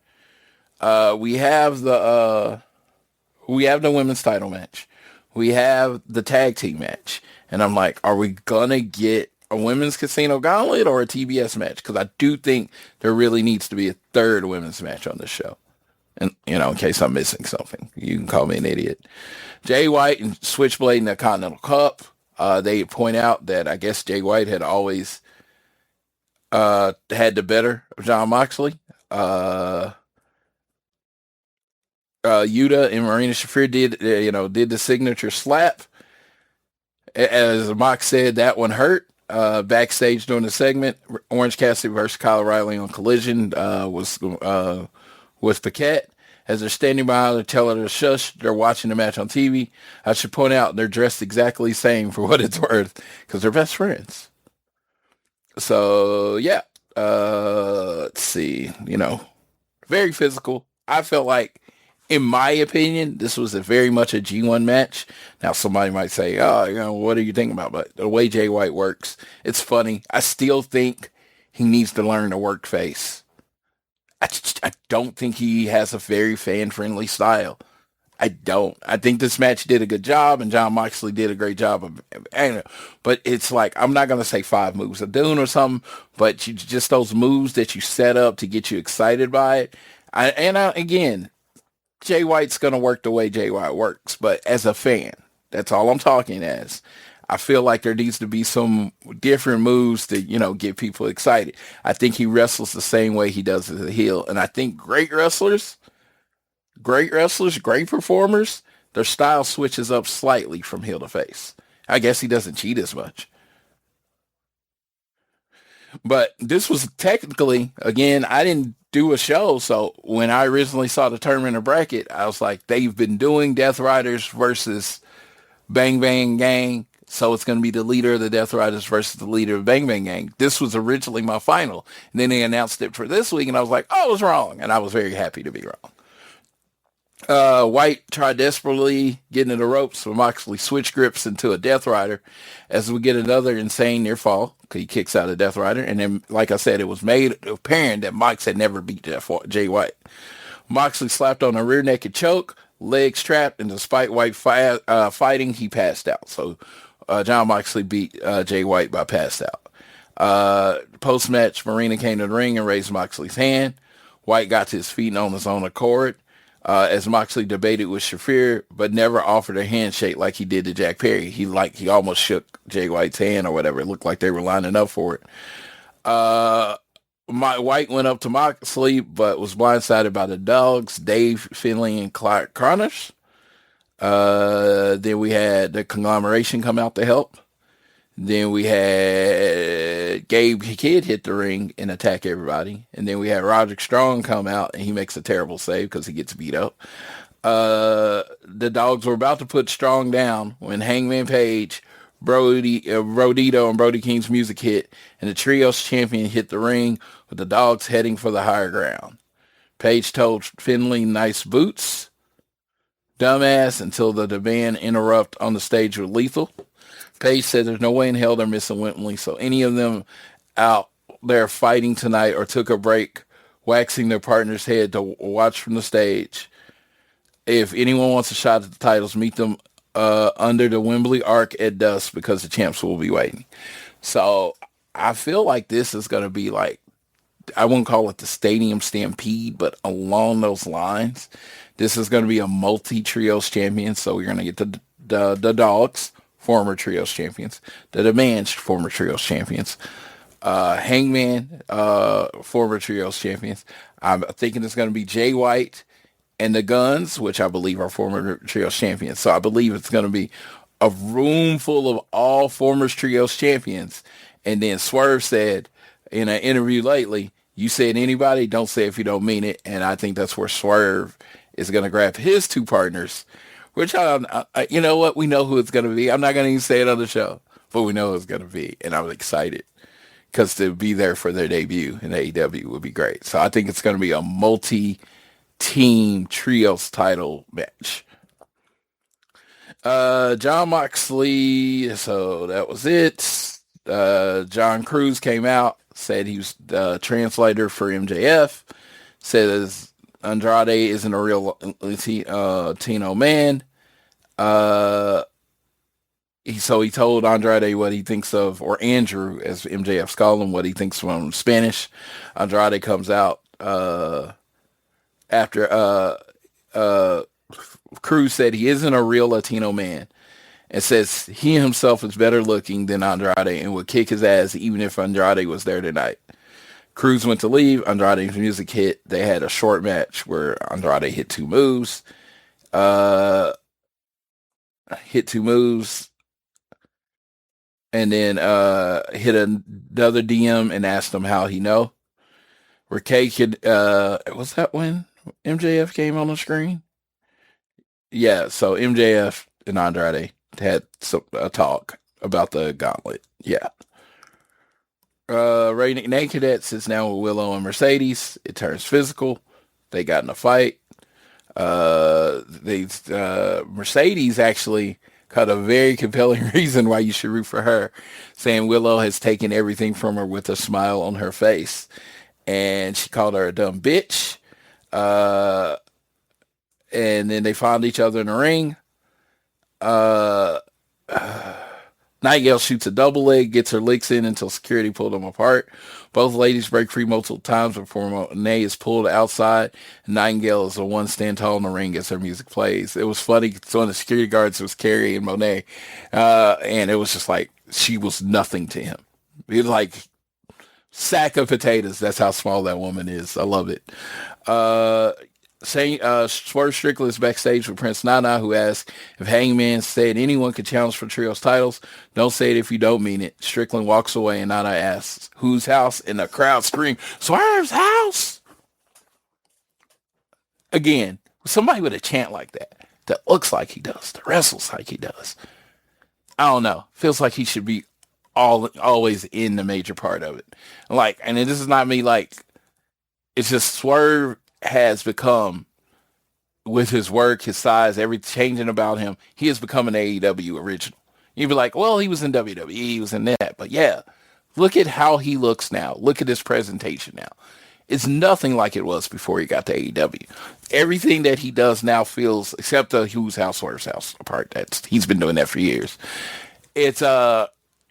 We have the women's title match. We have the tag team match. And I'm like, are we going to get a women's casino gauntlet or a TBS match? Because I do think there really needs to be a third women's match on this show. And, in case I'm missing something, you can call me an idiot. Jay White and Switchblade in the Continental Cup. They point out that I guess Jay White had always had the better of Jon Moxley. Yuta and Marina Shafir did the signature slap. As Mox said, that one hurt. Backstage during the segment, Orange Cassidy versus Kyle O'Reilly on Collision was with Paquette. As they're standing by, they tell her to shush. They're watching the match on TV. I should point out they're dressed exactly the same for what it's worth, because they're best friends. So yeah, let's see. Very physical. I felt like, in my opinion, this was very much a G1 match. Now, somebody might say, what are you thinking about? But the way Jay White works, it's funny. I still think he needs to learn to work face. I don't think he has a very fan-friendly style. I don't. I think this match did a good job, and Jon Moxley did a great job of, but it's like, I'm not going to say 5 moves a doom or something, but just those moves that you set up to get you excited by it. Again, Jay White's going to work the way Jay White works, but as a fan, that's all I'm talking as. I feel like there needs to be some different moves to, get people excited. I think he wrestles the same way he does as a heel. And I think great wrestlers, great performers, their style switches up slightly from heel to face. I guess he doesn't cheat as much. But this was technically, again, I didn't do a show. So when I originally saw the tournament bracket, I was like, they've been doing Death Riders versus Bang Bang Gang. So it's going to be the leader of the Death Riders versus the leader of Bang Bang Gang. This was originally my final. And then they announced it for this week, and I was like, I was wrong. And I was very happy to be wrong. White tried desperately getting to the ropes, but Moxley switch grips into a Death Rider as we get another insane near fall. He kicks out a Death Rider. And then, like I said, it was made apparent that Mox had never beat Jay White. Moxley slapped on a rear naked choke, legs trapped, and despite White fighting, he passed out. So Jon Moxley beat Jay White by passed out. Post-match, Marina came to the ring and raised Moxley's hand. White got to his feet on his own accord. As Moxley debated with Shafir, but never offered a handshake like he did to Jack Perry. He almost shook Jay White's hand or whatever. It looked like they were lining up for it. White went up to Moxley, but was blindsided by the dogs, Dave Finley and Clark Connors. Then we had the conglomeration come out to help. Then we had Gabe Kidd hit the ring and attack everybody. And then we had Roderick Strong come out, and he makes a terrible save because he gets beat up. The dogs were about to put Strong down when Hangman Page, Brodito, and Brody King's music hit, and the Trios champion hit the ring with the dogs heading for the higher ground. Page told Finley, nice boots, dumbass, until the demand interrupt on the stage with Lethal. Page said there's no way in hell they're missing Wintley, so any of them out there fighting tonight or took a break, waxing their partner's head to watch from the stage. If anyone wants a shot at the titles, meet them under the Wembley Arc at dusk, because the champs will be waiting. So I feel like this is going to be like, I wouldn't call it the Stadium Stampede, but along those lines. This is going to be a multi-trios champion, so we're going to get the dogs, former trios champions, the demands, former trios champions. Hangman, former trios champions. I'm thinking it's going to be Jay White and the Guns, which I believe are former trios champions. So I believe it's going to be a room full of all former trios champions. And then Swerve said in an interview lately, you said anybody, don't say if you don't mean it. And I think that's where Swerve is going to grab his two partners, which you know what? We know who it's going to be. I'm not going to even say it on the show, but we know who it's going to be. And I'm excited because to be there for their debut in AEW would be great. So I think it's going to be a multi-team trios title match. John Moxley, so that was it. John Cruz came out, said he was the translator for MJF, says Andrade isn't a real Latino man. He told Andrade what he thinks of, or Andrew, as MJF's call him, what he thinks from Spanish. Andrade comes out after Cruz said he isn't a real Latino man and says he himself is better looking than Andrade and would kick his ass even if Andrade was there tonight. Cruz went to leave. Andrade's music hit. They had a short match where Andrade hit two moves. And then hit another DM and asked him how he know. Where Kay could, was that when MJF came on the screen? Yeah, so MJF and Andrade had a talk about the gauntlet. Yeah. Ray Naked sits down with Willow and Mercedes. It turns physical. They got in a fight. Mercedes actually got a very compelling reason why you should root for her, saying Willow has taken everything from her with a smile on her face. And she called her a dumb bitch. And then they found each other in the ring. Nightingale shoots a double leg, gets her licks in until security pulled them apart. Both ladies break free multiple times before Monet is pulled outside. Nightingale is the one stand tall in the ring as her music plays. It was funny. So one of the security guards was Carrie and Monet. And it was just like, she was nothing to him. He was like sack of potatoes. That's how small that woman is. I love it. Swerve Strickland is backstage with Prince Nana, who asks if Hangman said anyone could challenge for trios titles. Don't say it if you don't mean it. Strickland walks away and Nana asks, whose house? And the crowd scream, Swerve's house! Again, somebody with a chant like that looks like he does, that wrestles like he does. I don't know. Feels like he should be always in the major part of it. Like, and this is not me, like, it's just Swerve has become, with his work, his size, everything changing about him, he has become an AEW original. You'd be like, well, he was in WWE, he was in that. But yeah, look at how he looks now. Look at his presentation now. It's nothing like it was before he got to AEW. Everything that he does now feels, except the Who's House, Swerve's House part, he's been doing that for years.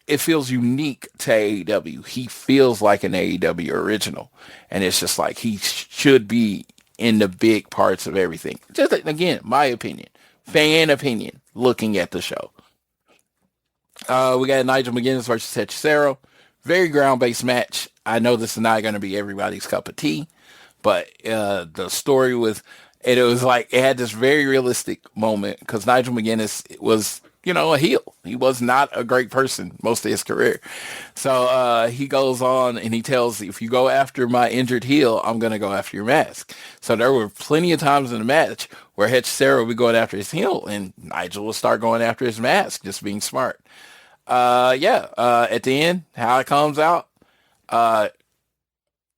It feels unique to AEW. He feels like an AEW original. And it's just like he should be in the big parts of everything. Just, again, my opinion. Fan opinion, looking at the show. We got Nigel McGuinness versus Hechicero. Very ground-based match. I know this is not going to be everybody's cup of tea. But the story was, it was like, it had this very realistic moment because Nigel McGuinness was, a heel. He was not a great person most of his career. So he goes on and he tells, if you go after my injured heel, I'm going to go after your mask. So there were plenty of times in the match where Hechicero would be going after his heel and Nigel would start going after his mask, just being smart. At the end, how it comes out,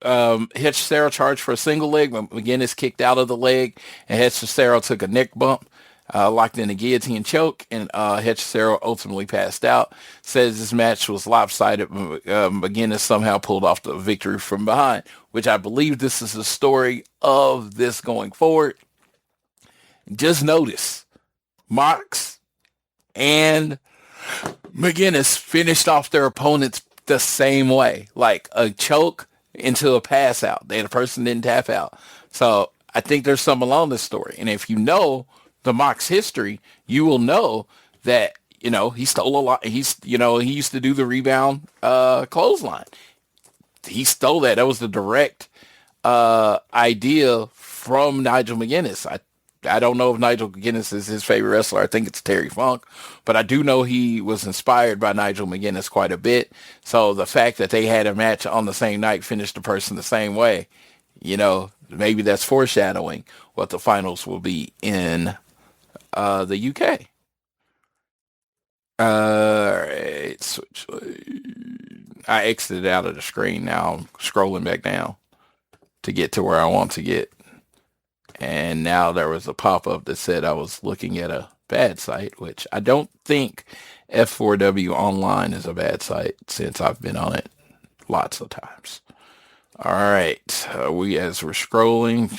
Hechicero charged for a single leg, but McGuinness kicked out of the leg and Hechicero took a neck bump. Locked in a guillotine choke, and Hechicero ultimately passed out. Says this match was lopsided. McGuinness somehow pulled off the victory from behind, which I believe this is the story of this going forward. Just notice, Mox and McGuinness finished off their opponents the same way, like a choke into a pass out. The person didn't tap out. So I think there's some along this story. And if you know the Mox history, you will know that, he stole a lot. He used to do the rebound clothesline. he stole that. That was the direct idea from Nigel McGuinness. I don't know if Nigel McGuinness is his favorite wrestler. I think it's Terry Funk, but I do know he was inspired by Nigel McGuinness quite a bit. So the fact that they had a match on the same night, finished the person the same way, maybe that's foreshadowing what the finals will be in the UK. All right, switch. I exited out of the screen. Now I'm scrolling back down to get to where I want to get. And now there was a pop-up that said I was looking at a bad site, which I don't think F4W Online is a bad site since I've been on it lots of times. All right. As we're scrolling.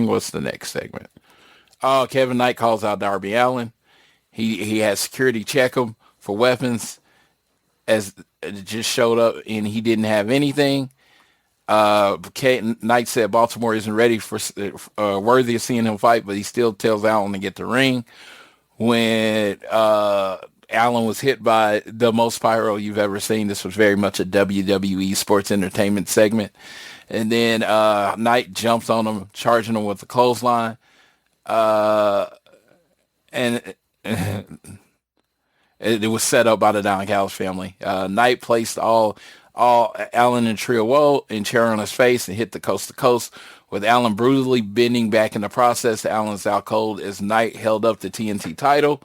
What's the next segment? Oh, Kevin Knight calls out Darby Allin. He has security check him for weapons as it just showed up and he didn't have anything. Knight said Baltimore isn't ready for worthy of seeing him fight, but he still tells Allen to get the ring. When Allen was hit by the most pyro you've ever seen, this was very much a WWE sports entertainment segment. And then Knight jumps on him, charging him with the clothesline. And it was set up by the Don Callis family. Knight placed all Allen and Trio Woe and chair on his face and hit the coast to coast, with Allen brutally bending back in the process. Allen's out cold as Knight held up the TNT title.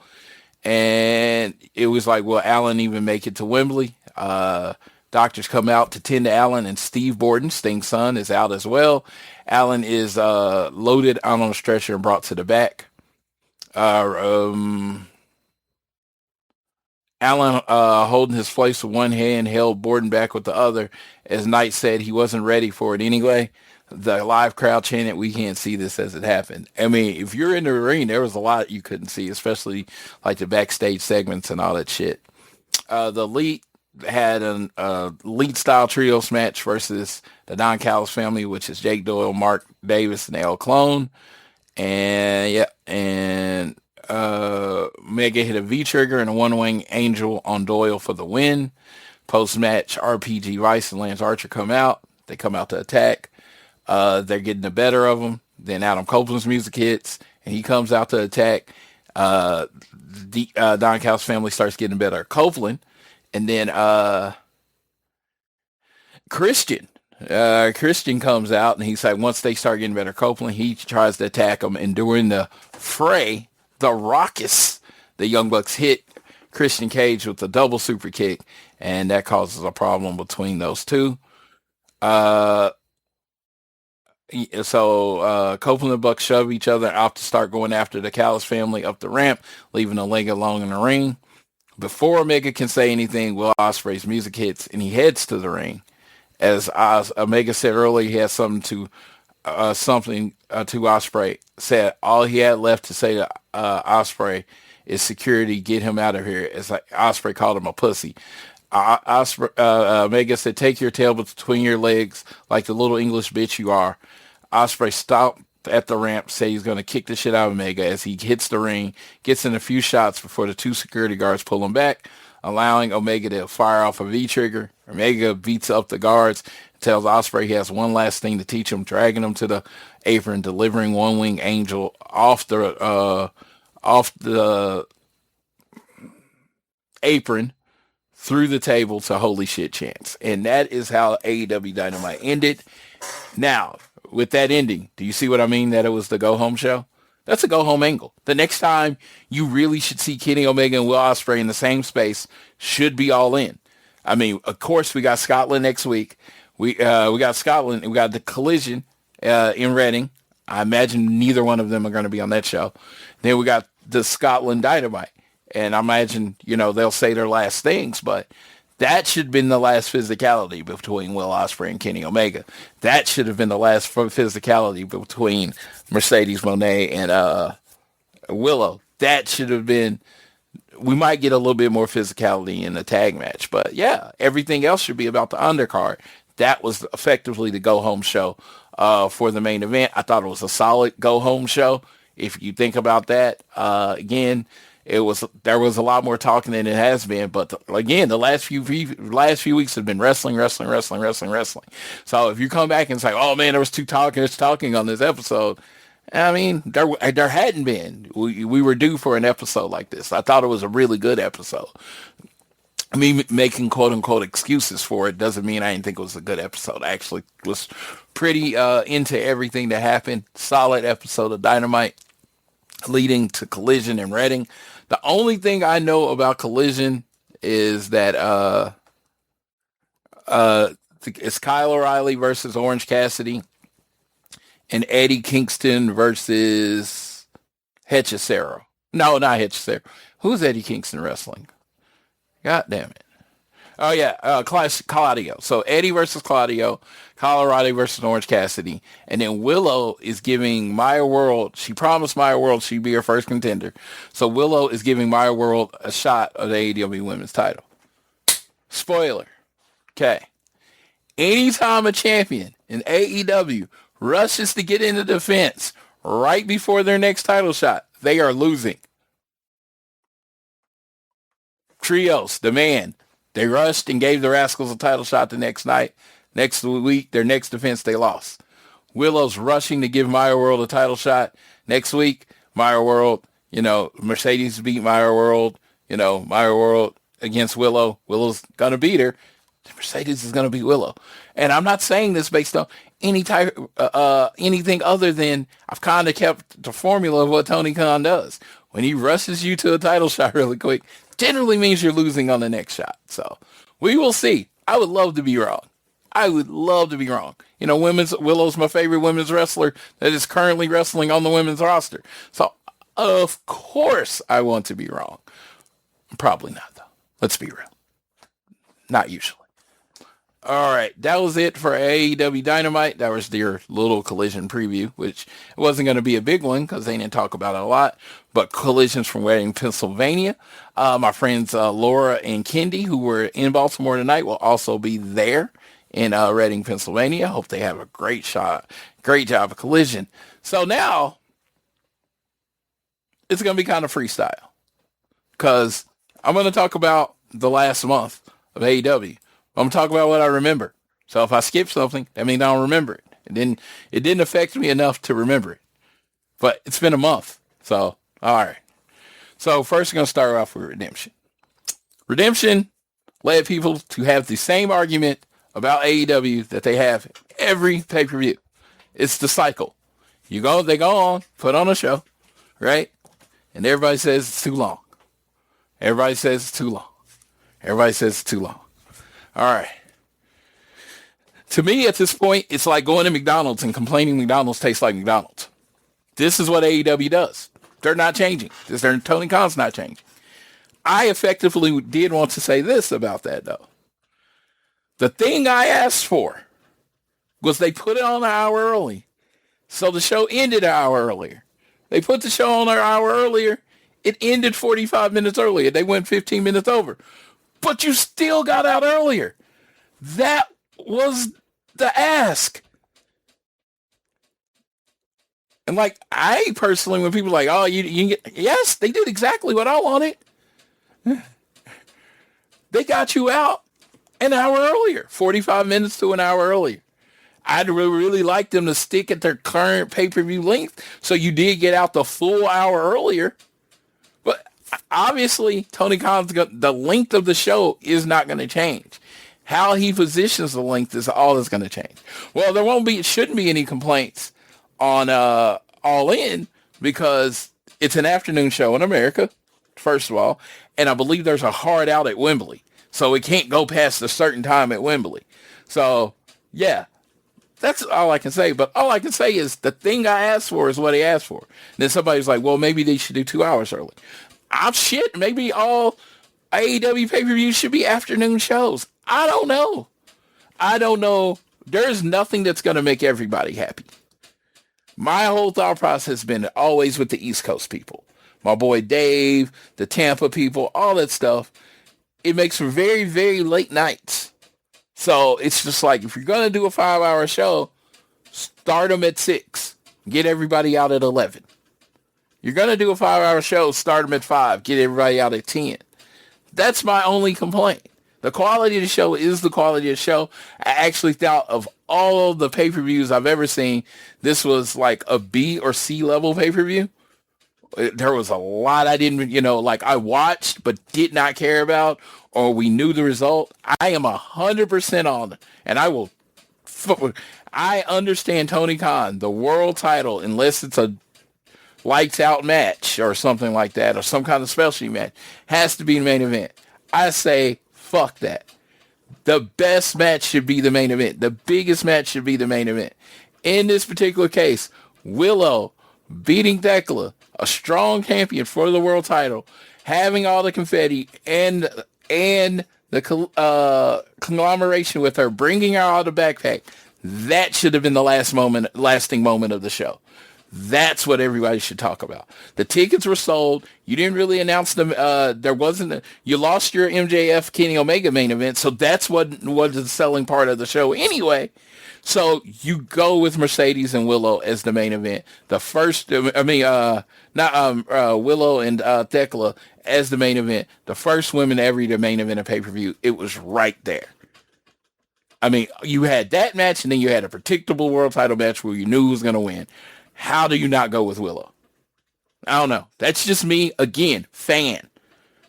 And it was like, will Allen even make it to Wembley? Doctors come out to tend to Allen, and Steve Borden, Sting's son, is out as well. Allen is loaded out on a stretcher and brought to the back. Allen, holding his place with one hand, held Borden back with the other, as Knight said he wasn't ready for it anyway. The live crowd chanted, "We can't see this," as it happened. I mean, if you're in the ring, there was a lot you couldn't see, especially like the backstage segments and all that shit. The Elite had an Elite-style trios match versus the Don Callis family, which is Jake Doyle, Mark Davis, and El Clone. And Mega hit a V-trigger and a one-wing angel on Doyle for the win. Post-match, RPG Vice and Lance Archer come out. They come out to attack. They're getting the better of them. Then Adam Copeland's music hits, and he comes out to attack. Don Callis family starts getting better at Copeland. And then Christian comes out, and he's like, once they start getting better at Copeland, he tries to attack them. And during the fray, the Raucous, the Young Bucks hit Christian Cage with a double super kick, and that causes a problem between those two. So Copeland and Bucks shove each other out to start going after the Callis family up the ramp, leaving Omega alone in the ring. Before Omega can say anything, Will Ospreay's music hits, and he heads to the ring. As Omega said earlier, he had something to Ospreay. Said all he had left to say to Ospreay is security, get him out of here. It's like Ospreay called him a pussy. Omega said, take your tail between your legs like the little English bitch you are. Ospreay stopped at the ramp, said he's going to kick the shit out of Omega as he hits the ring, gets in a few shots before the two security guards pull him back, allowing Omega to fire off a V-trigger. Omega beats up the guards, tells Ospreay he has one last thing to teach him, dragging him to the apron, delivering one wing angel off the apron through the table to holy shit chants. And that is how AEW Dynamite ended. Now, with that ending, do you see what I mean? That it was the go home show? That's a go home angle. The next time you really should see Kenny Omega and Will Ospreay in the same space should be All In. I mean, of course, we got Scotland next week. We got Scotland, and we got the Collision in Reading. I imagine neither one of them are going to be on that show. Then we got the Scotland Dynamite. And I imagine, they'll say their last things, but that should have been the last physicality between Will Ospreay and Kenny Omega. That should have been the last physicality between Mercedes Moné and Willow. That should have been, we might get a little bit more physicality in the tag match. But yeah, everything else should be about the undercard. That was effectively the go-home show for the main event. I thought it was a solid go-home show. If you think about that, again, there was a lot more talking than it has been. But again, the last few weeks have been wrestling. So if you come back and say, oh man, there was two talking on this episode, I mean, there hadn't been. We were due for an episode like this. I thought it was a really good episode. Me making quote unquote excuses for it doesn't mean I didn't think it was a good episode. I actually was pretty into everything that happened. Solid episode of Dynamite leading to Collision and Reading. The only thing I know about Collision is that it's Kyle O'Reilly versus Orange Cassidy and Eddie Kingston versus Hechicero. No, not Hechicero. Who's Eddie Kingston wrestling? God damn it. Oh, yeah, Claudio. So Eddie versus Claudio, Kyle O'Reilly versus Orange Cassidy. And then Willow is giving Maya World, she promised Maya World she'd be her first contender. So Willow is giving Maya World a shot of the AEW Women's title. Spoiler. Okay. Anytime a champion in AEW rushes to get into defense right before their next title shot, they are losing. Trios, demand. They rushed and gave the Rascals a title shot the next night. Next week, their next defense, they lost. Willow's rushing to give Maya World a title shot. Next week, Maya World, Mercedes beat Maya World. Maya World against Willow. Willow's going to beat her. Mercedes is going to beat Willow. And I'm not saying this based on anything other than I've kind of kept the formula of what Tony Khan does. When he rushes you to a title shot really quick, generally means you're losing on the next shot. So we will see. I would love to be wrong. Willow's my favorite women's wrestler that is currently wrestling on the women's roster. So of course I want to be wrong. Probably not though. Let's be real. Not usually. All right, that was it for AEW Dynamite. That was their little Collision preview, which wasn't going to be a big one because they didn't talk about it a lot. But Collisions from Reading, Pennsylvania. My friends Laura and Kendi, who were in Baltimore tonight, will also be there in Reading, Pennsylvania. Hope they have a great job of Collision. So now it's going to be kind of freestyle because I'm going to talk about the last month of AEW. I'm going to talk about what I remember. So if I skip something, that means I don't remember it. It didn't affect me enough to remember it. But it's been a month. So, all right. So first, I'm going to start off with Redemption. Redemption led people to have the same argument about AEW that they have every pay-per-view. It's the cycle. They go on, put on a show, right? And everybody says it's too long. Everybody says it's too long. Everybody says it's too long. All right. To me, at this point, it's like going to McDonald's and complaining McDonald's tastes like McDonald's. This is what AEW does. They're not changing. Tony Khan's not changing. I effectively did want to say this about that, though. The thing I asked for was they put it on an hour early, so the show ended an hour earlier. They put the show on an hour earlier. It ended 45 minutes earlier. They went 15 minutes over. But you still got out earlier. That was the ask. And like, I personally, when people are like, oh, you get, yes, they did exactly what I wanted. They got you out an hour earlier, 45 minutes to an hour earlier. I'd really like them to stick at their current pay-per-view length. So you did get out the full hour earlier. But obviously, Tony Khan's the length of the show is not going to change. How he positions the length is all that's going to change. Well, shouldn't be any complaints on All In because it's an afternoon show in America, first of all, and I believe there's a hard out at Wembley, so it can't go past a certain time at Wembley. So, yeah, that's all I can say. But all I can say is the thing I asked for is what he asked for. And then somebody's like, well, maybe they should do 2 hours early. Maybe all AEW pay-per-views should be afternoon shows. I don't know. There's nothing that's going to make everybody happy. My whole thought process has been always with the East Coast people. My boy Dave, the Tampa people, all that stuff. It makes for very, very late nights. So it's just like, if you're going to do a 5-hour show, start them at 6. Get everybody out at 11. You're going to do a 5-hour show, start them at 5, get everybody out at 10. That's my only complaint. The quality of the show is the quality of the show. I actually thought of all of the pay-per-views I've ever seen, this was like a B or C level pay-per-view. There was a lot I didn't, like I watched but did not care about, or we knew the result. I am 100% on it, and I understand Tony Khan, the world title, unless it's a lights out match or something like that, or some kind of specialty match, has to be the main event. I say, fuck that. The best match should be the main event. The biggest match should be the main event. In this particular case, Willow beating Thekla, a strong champion for the world title, having all the confetti and the conglomeration with her, bringing her out of the backpack. That should have been the lasting moment of the show. That's what everybody should talk about. The tickets were sold. You didn't really announce them. You lost your MJF Kenny Omega main event, so that's what was the selling part of the show anyway. So you go with Mercedes and Willow as the main event. Willow and Thekla as the main event. The first women ever to main event a pay-per-view. It was right there. I mean, you had that match, and then you had a predictable world title match where you knew who was going to win. How do you not go with Willow? I don't know. That's just me, again, fan.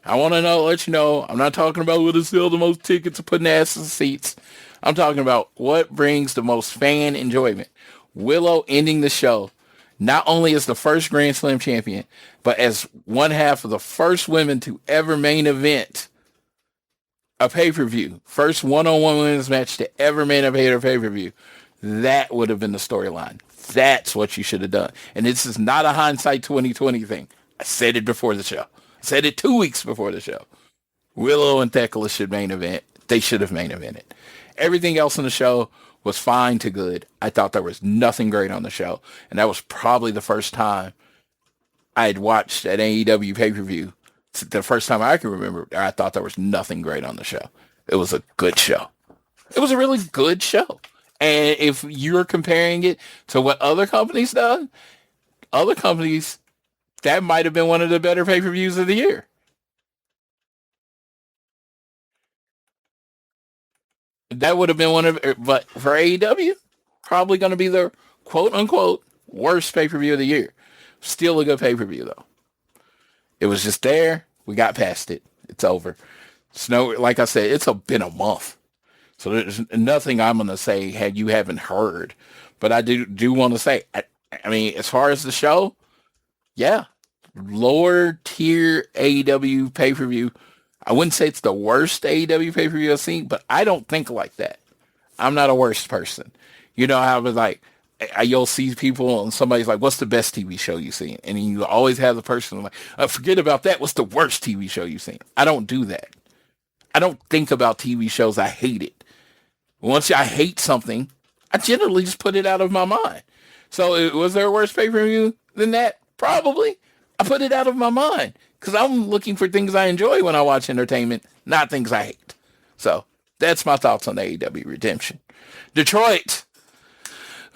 I want to let you know, I'm not talking about will to sell the most tickets or putting asses in seats. I'm talking about what brings the most fan enjoyment. Willow ending the show, not only as the first Grand Slam champion, but as one half of the first women to ever main event a pay-per-view. First one-on-one women's match to ever main event a pay-per-view. That would have been the storyline. That's what you should have done. And this is not a hindsight 2020 thing. I said it before the show. I said it 2 weeks before the show. Willow and Thekla should main event. They should have main evented. Everything else in the show was fine to good. I thought there was nothing great on the show. And that was probably the first time I had watched an AEW pay-per-view. The first time I can remember, I thought there was nothing great on the show. It was a good show. It was a really good show. And if you're comparing it to what other companies done, other companies, that might have been one of the better pay-per-views of the year. That would have been but for AEW, probably going to be the quote-unquote worst pay-per-view of the year. Still a good pay-per-view, though. It was just there. We got past it. It's over. Like I said, it's been a month. So there's nothing I'm going to say you haven't heard. But I do want to say, I mean, as far as the show, yeah, lower tier AEW pay-per-view. I wouldn't say it's the worst AEW pay-per-view I've seen, but I don't think like that. I'm not a worst person. You know how I was like, you'll see people and somebody's like, what's the best TV show you've seen? And you always have the person like, forget about that. What's the worst TV show you've seen? I don't do that. I don't think about TV shows. I hate it. Once I hate something, I generally just put it out of my mind. So was there a worse pay-per-view than that? Probably. I put it out of my mind because I'm looking for things I enjoy when I watch entertainment, not things I hate. So that's my thoughts on AEW Redemption. Detroit.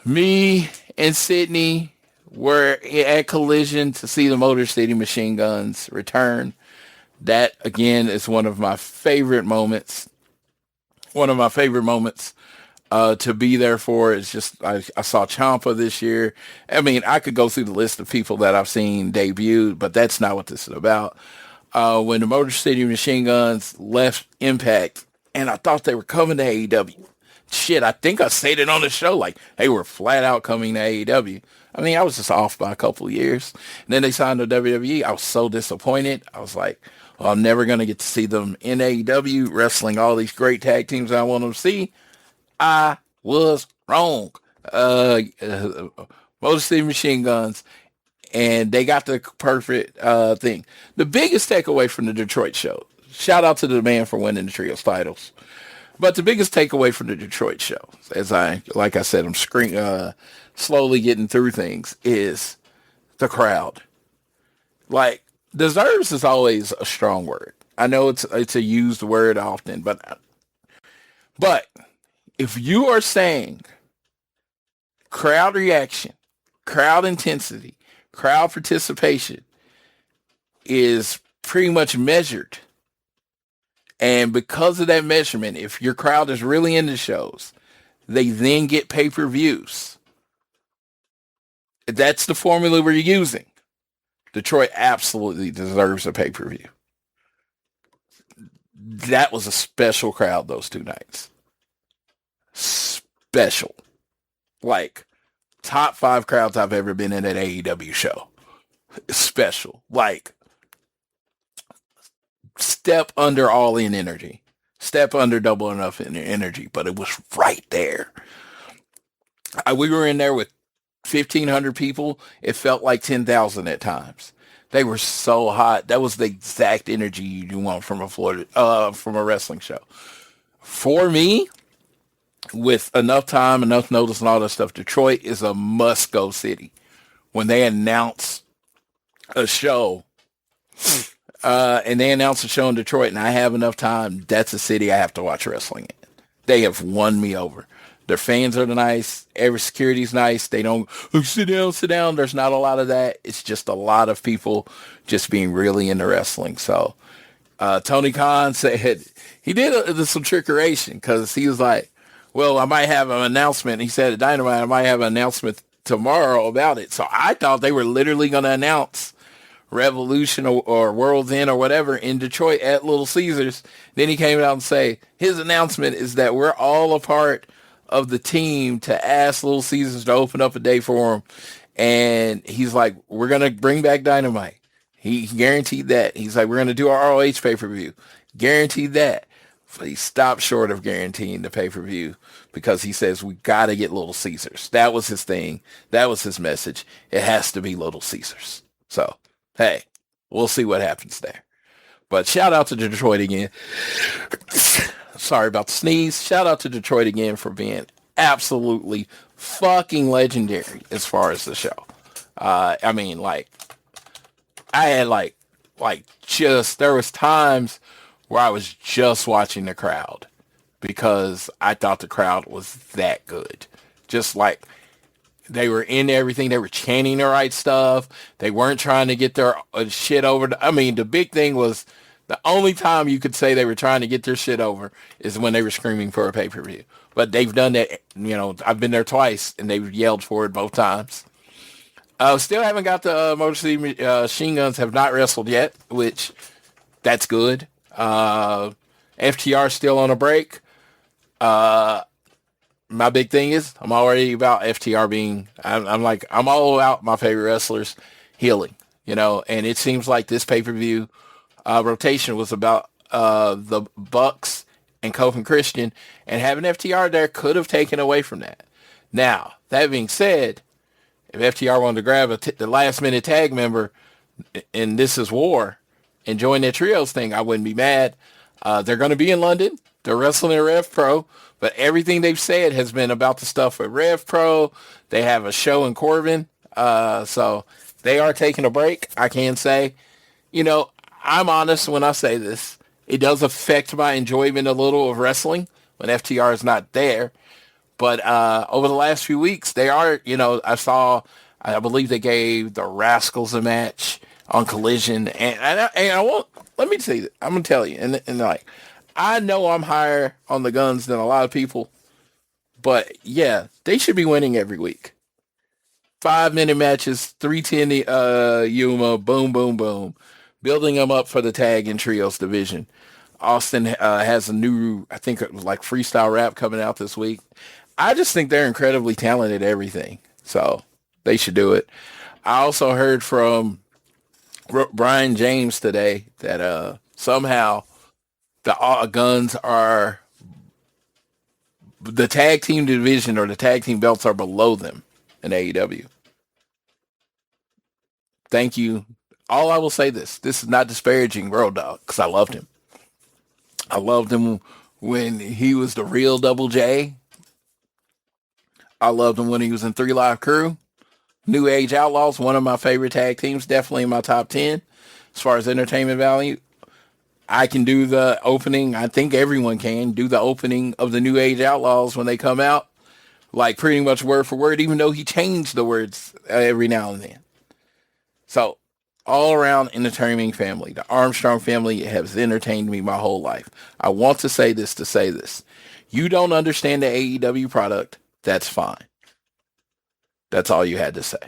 Me and Sydney were at Collision to see the Motor City Machine Guns return. That, again, is one of my favorite moments. One of my favorite moments to be there for is just, I saw Ciampa this year. I mean, I could go through the list of people that I've seen debuted, but that's not what this is about. When the Motor City Machine Guns left Impact, and I thought they were coming to AEW. Shit, I think I said it on the show, like, hey, we're flat out coming to AEW. I mean, I was just off by a couple of years. And then they signed to WWE. I was so disappointed. I was like, well, I'm never going to get to see them in AEW wrestling all these great tag teams I want them to see. I was wrong. Motor City Machine Guns, and they got the perfect thing. The biggest takeaway from the Detroit show, shout out to the man for winning the Trios titles. But the biggest takeaway from the Detroit show, like I said, I'm slowly getting through things, is the crowd. Like, deserves is always a strong word. I know it's a used word often, but if you are saying crowd reaction, crowd intensity, crowd participation is pretty much measured. And because of that measurement, if your crowd is really into shows, they then get pay-per-views. That's the formula we're using. Detroit absolutely deserves a pay-per-view. That was a special crowd those 2 nights. Special. Like, top 5 crowds I've ever been in at AEW show. Special. Like, step under All In energy. Step under Double or Nothing energy. But it was right there. We were in there with 1,500 people. It felt like 10,000 at times. They were so hot. That was the exact energy you want from a wrestling show. For me, with enough time, enough notice, and all that stuff, Detroit is a must-go city. When they announce a show, and they announce a show in Detroit, and I have enough time, that's a city I have to watch wrestling in. They have won me over. Their fans are nice. Every security's nice. They don't sit down. There's not a lot of that. It's just a lot of people just being really into wrestling. So Tony Khan said he did some trickeration because he was like, well, I might have an announcement. He said at Dynamite, I might have an announcement tomorrow about it. So I thought they were literally going to announce Revolution or World's End or whatever in Detroit at Little Caesars. Then he came out and say his announcement is that we're all a part of the team to ask Little Caesars to open up a day for him. And he's like, we're going to bring back Dynamite. He guaranteed that. He's like, we're going to do our ROH pay-per-view. Guaranteed that. But he stopped short of guaranteeing the pay-per-view because he says we got to get Little Caesars. That was his thing. That was his message. It has to be Little Caesars. So, hey, we'll see what happens there. But shout out to Detroit again. Sorry about the sneeze. Shout out to Detroit again for being absolutely fucking legendary as far as the show. I mean, like, I had there was times where I was just watching the crowd because I thought the crowd was that good. Just like they were into everything. They were chanting the right stuff. They weren't trying to get their shit over. I mean, the big thing was the only time you could say they were trying to get their shit over is when they were screaming for a pay-per-view. But they've done that, I've been there twice, and they've yelled for it both times. Still haven't got the Motor City Machine Guns have not wrestled yet, which that's good. FTR still on a break. My big thing is I'm already about FTR being, I'm all about my favorite wrestlers healing, and it seems like this pay-per-view rotation was about the Bucks and Kofi Christian, and having FTR there could have taken away from that. Now, that being said, if FTR wanted to grab the last-minute tag member in This Is War and join that trios thing, I wouldn't be mad. They're going to be in London. They're wrestling in Rev Pro, but everything they've said has been about the stuff with Rev Pro. They have a show in Corbin, so they are taking a break, I can say. I'm honest when I say this. It does affect my enjoyment a little of wrestling when FTR is not there. But over the last few weeks, they are, I believe they gave the Rascals a match on Collision. And I won't, let me say that. I'm going to tell you. And I know I'm higher on the Guns than a lot of people. But yeah, they should be winning every week. 5-minute matches, 310 Yuma, boom, boom, boom. Building them up for the tag and trios division. Austin has a new, I think it was like freestyle rap coming out this week. I just think they're incredibly talented at everything. So they should do it. I also heard from Brian James today that somehow the Guns are, the tag team division or the tag team belts are below them in AEW. Thank you. All I will say this is not disparaging Road Dogg because I loved him. I loved him when he was the real Double J. I loved him when he was in 3 Live Crew. New Age Outlaws, one of my favorite tag teams, definitely in my top 10 as far as entertainment value. I can do the opening. I think everyone can do the opening of the New Age Outlaws when they come out, like pretty much word for word, even though he changed the words every now and then. So, all around entertaining family. The Armstrong family has entertained me my whole life. I want to say this to say this. You don't understand the AEW product, that's fine. That's all you had to say.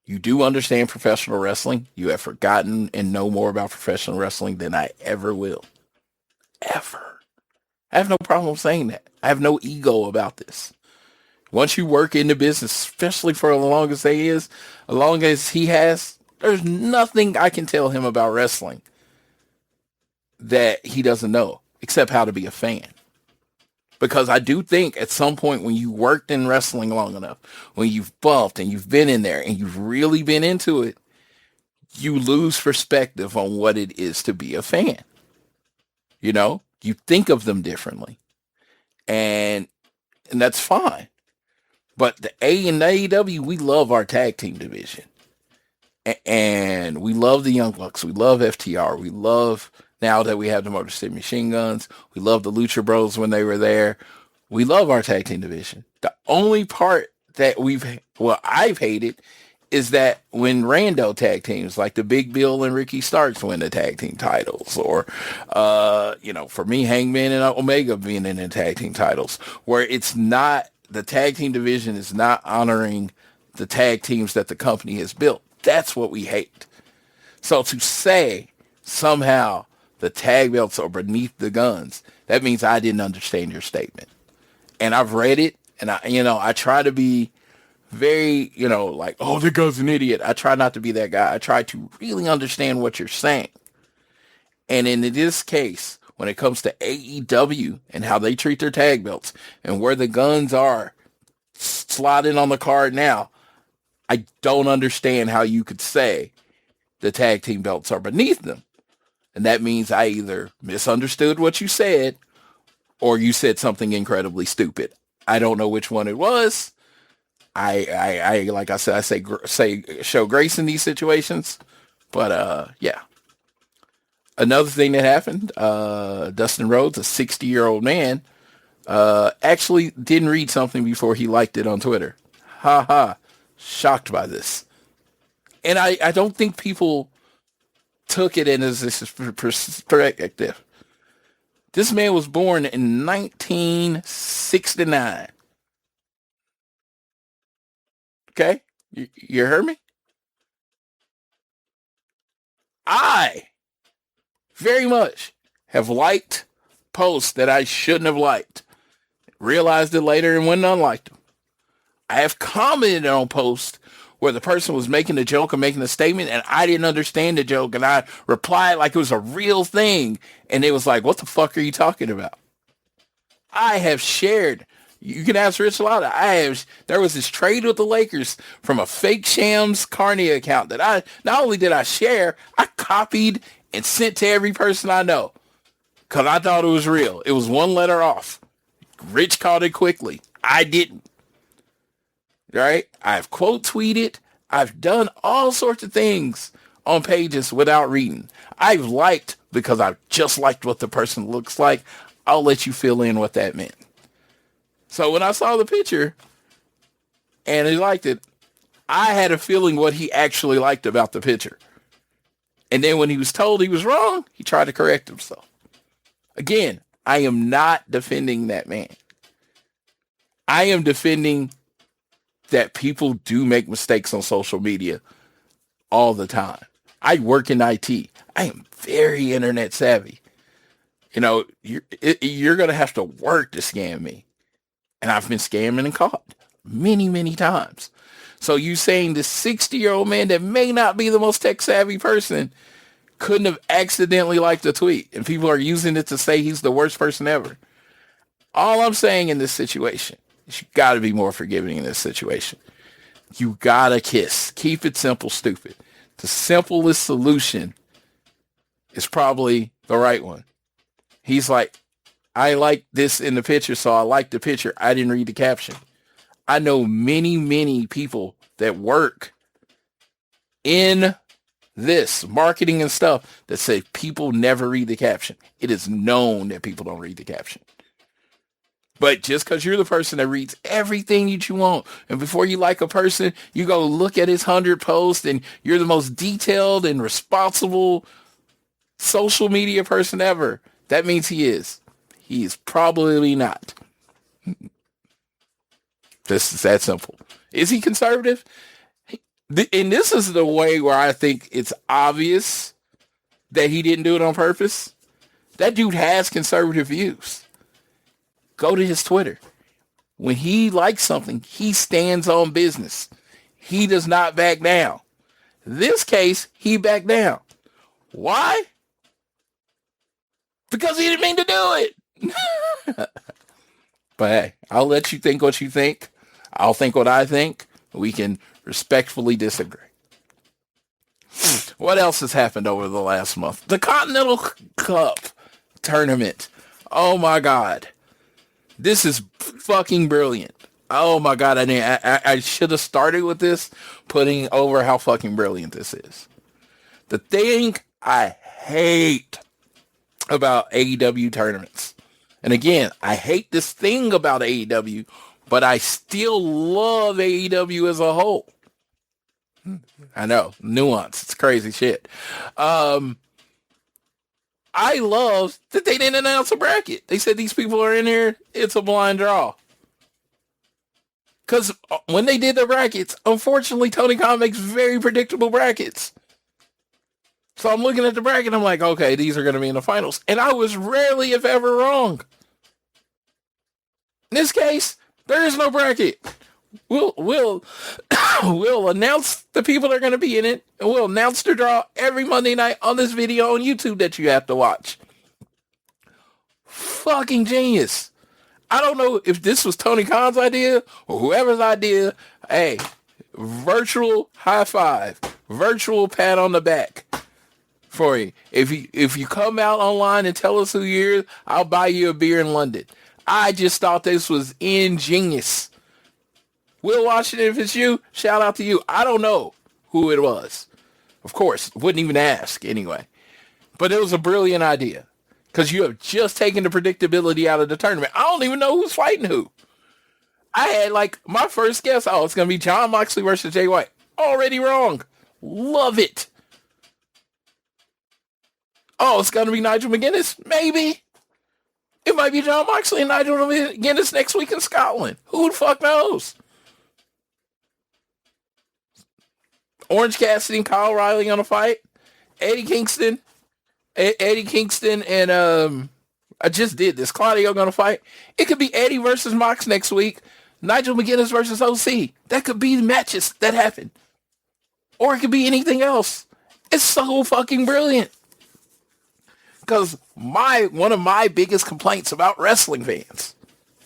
You do understand professional wrestling. You have forgotten and know more about professional wrestling than I ever will. Ever. I have no problem saying that. I have no ego about this. Once you work in the business, especially for as long as he has, there's nothing I can tell him about wrestling that he doesn't know, except how to be a fan. Because I do think at some point when you worked in wrestling long enough, when you've bumped and you've been in there and you've really been into it, you lose perspective on what it is to be a fan. You know, you think of them differently. And that's fine. But the AEW, we love our tag team division. And we love the Young Bucks. We love FTR. We love, now that we have the Motor City Machine Guns, we love the Lucha Bros when they were there. We love our tag team division. The only part that I've hated is that when rando tag teams like the Big Bill and Ricky Starks win the tag team titles, or, for me, Hangman and Omega being in the tag team titles, where it's not, the tag team division is not honoring the tag teams that the company has built. That's what we hate. So to say somehow the tag belts are beneath the guns, that means I didn't understand your statement. And I've read it, and I try to be very, like, oh, the guy's an idiot. I try not to be that guy. I try to really understand what you're saying. And in this case, when it comes to AEW and how they treat their tag belts and where the guns are slotted on the card now, I don't understand how you could say the tag team belts are beneath them. And that means I either misunderstood what you said or you said something incredibly stupid. I don't know which one it was. I like I said, I say show grace in these situations. But yeah. Another thing that happened, Dustin Rhodes, a 60-year-old man, actually didn't read something before he liked it on Twitter. Ha ha. Shocked by this. And I don't think people took it in as this perspective. This man was born in 1969. Okay? You heard me? I very much have liked posts that I shouldn't have liked. Realized it later and went and unliked them. I have commented on posts where the person was making a joke or making a statement and I didn't understand the joke and I replied like it was a real thing. And it was like, what the fuck are you talking about? I have shared, you can ask Rich Latta, there was this trade with the Lakers from a fake Shams Carney account that not only did I share, I copied and sent to every person I know because I thought it was real. It was one letter off. Rich caught it quickly. I didn't. Right? I've quote tweeted. I've done all sorts of things on pages without reading. I've liked because I just liked what the person looks like. I'll let you fill in what that meant. So when I saw the picture and he liked it, I had a feeling what he actually liked about the picture. And then when he was told he was wrong, he tried to correct himself. Again, I am not defending that man. I am defending that people do make mistakes on social media all the time. I work in IT. I am very internet savvy. You're going to have to work to scam me. And I've been scammed and caught many, many times. So you saying this 60-year-old man that may not be the most tech savvy person couldn't have accidentally liked a tweet and people are using it to say he's the worst person ever. All I'm saying in this situation is you got to be more forgiving in this situation. You got to kiss. Keep it simple, stupid. The simplest solution is probably the right one. He's like, I like this in the picture, so I like the picture. I didn't read the caption. I know many, many people that work in this marketing and stuff that say people never read the caption. It is known that people don't read the caption. But just because you're the person that reads everything that you want, and before you like a person, you go look at his 100 posts, and you're the most detailed and responsible social media person ever, that means he is. He is probably not. This is that simple. Is he conservative? And this is the way where I think it's obvious that he didn't do it on purpose. That dude has conservative views. Go to his Twitter. When he likes something, he stands on business. He does not back down. This case, he backed down. Why? Because he didn't mean to do it. But hey, I'll let you think what you think. I'll think what I think. We can respectfully disagree. What else has happened over the last month? The Continental Cup tournament. Oh my God. This is fucking brilliant. Oh my God. I should have started with this, putting over how fucking brilliant this is. The thing I hate about AEW tournaments, and again, I hate this thing about AEW, but I still love AEW as a whole. I know, nuance. It's crazy shit. I love that they didn't announce a bracket. They said these people are in here. It's a blind draw. Because when they did the brackets, unfortunately, Tony Khan makes very predictable brackets. So I'm looking at the bracket. I'm like, okay, these are going to be in the finals. And I was rarely, if ever, wrong. In this case, there is no bracket. We'll announce the people that are going to be in it, and we'll announce the draw every Monday night on this video on YouTube that you have to watch. Fucking genius. I don't know if this was Tony Khan's idea or whoever's idea. Hey, virtual high five, virtual pat on the back for you. If you come out online and tell us who you are, I'll buy you a beer in London. I just thought this was ingenious. Will Washington, if it's you, shout out to you. I don't know who it was. Of course, wouldn't even ask anyway. But it was a brilliant idea. Because you have just taken the predictability out of the tournament. I don't even know who's fighting who. I had my first guess, it's going to be Jon Moxley versus Jay White. Already wrong. Love it. Oh, it's going to be Nigel McGuinness? Maybe. It might be Jon Moxley and Nigel McGuinness next week in Scotland. Who the fuck knows? Orange Cassidy and Kyle O'Reilly on a fight. Eddie Kingston and I just did this. Claudio gonna fight. It could be Eddie versus Mox next week. Nigel McGuinness versus OC. That could be the matches that happen. Or it could be anything else. It's so fucking brilliant. Because one of my biggest complaints about wrestling fans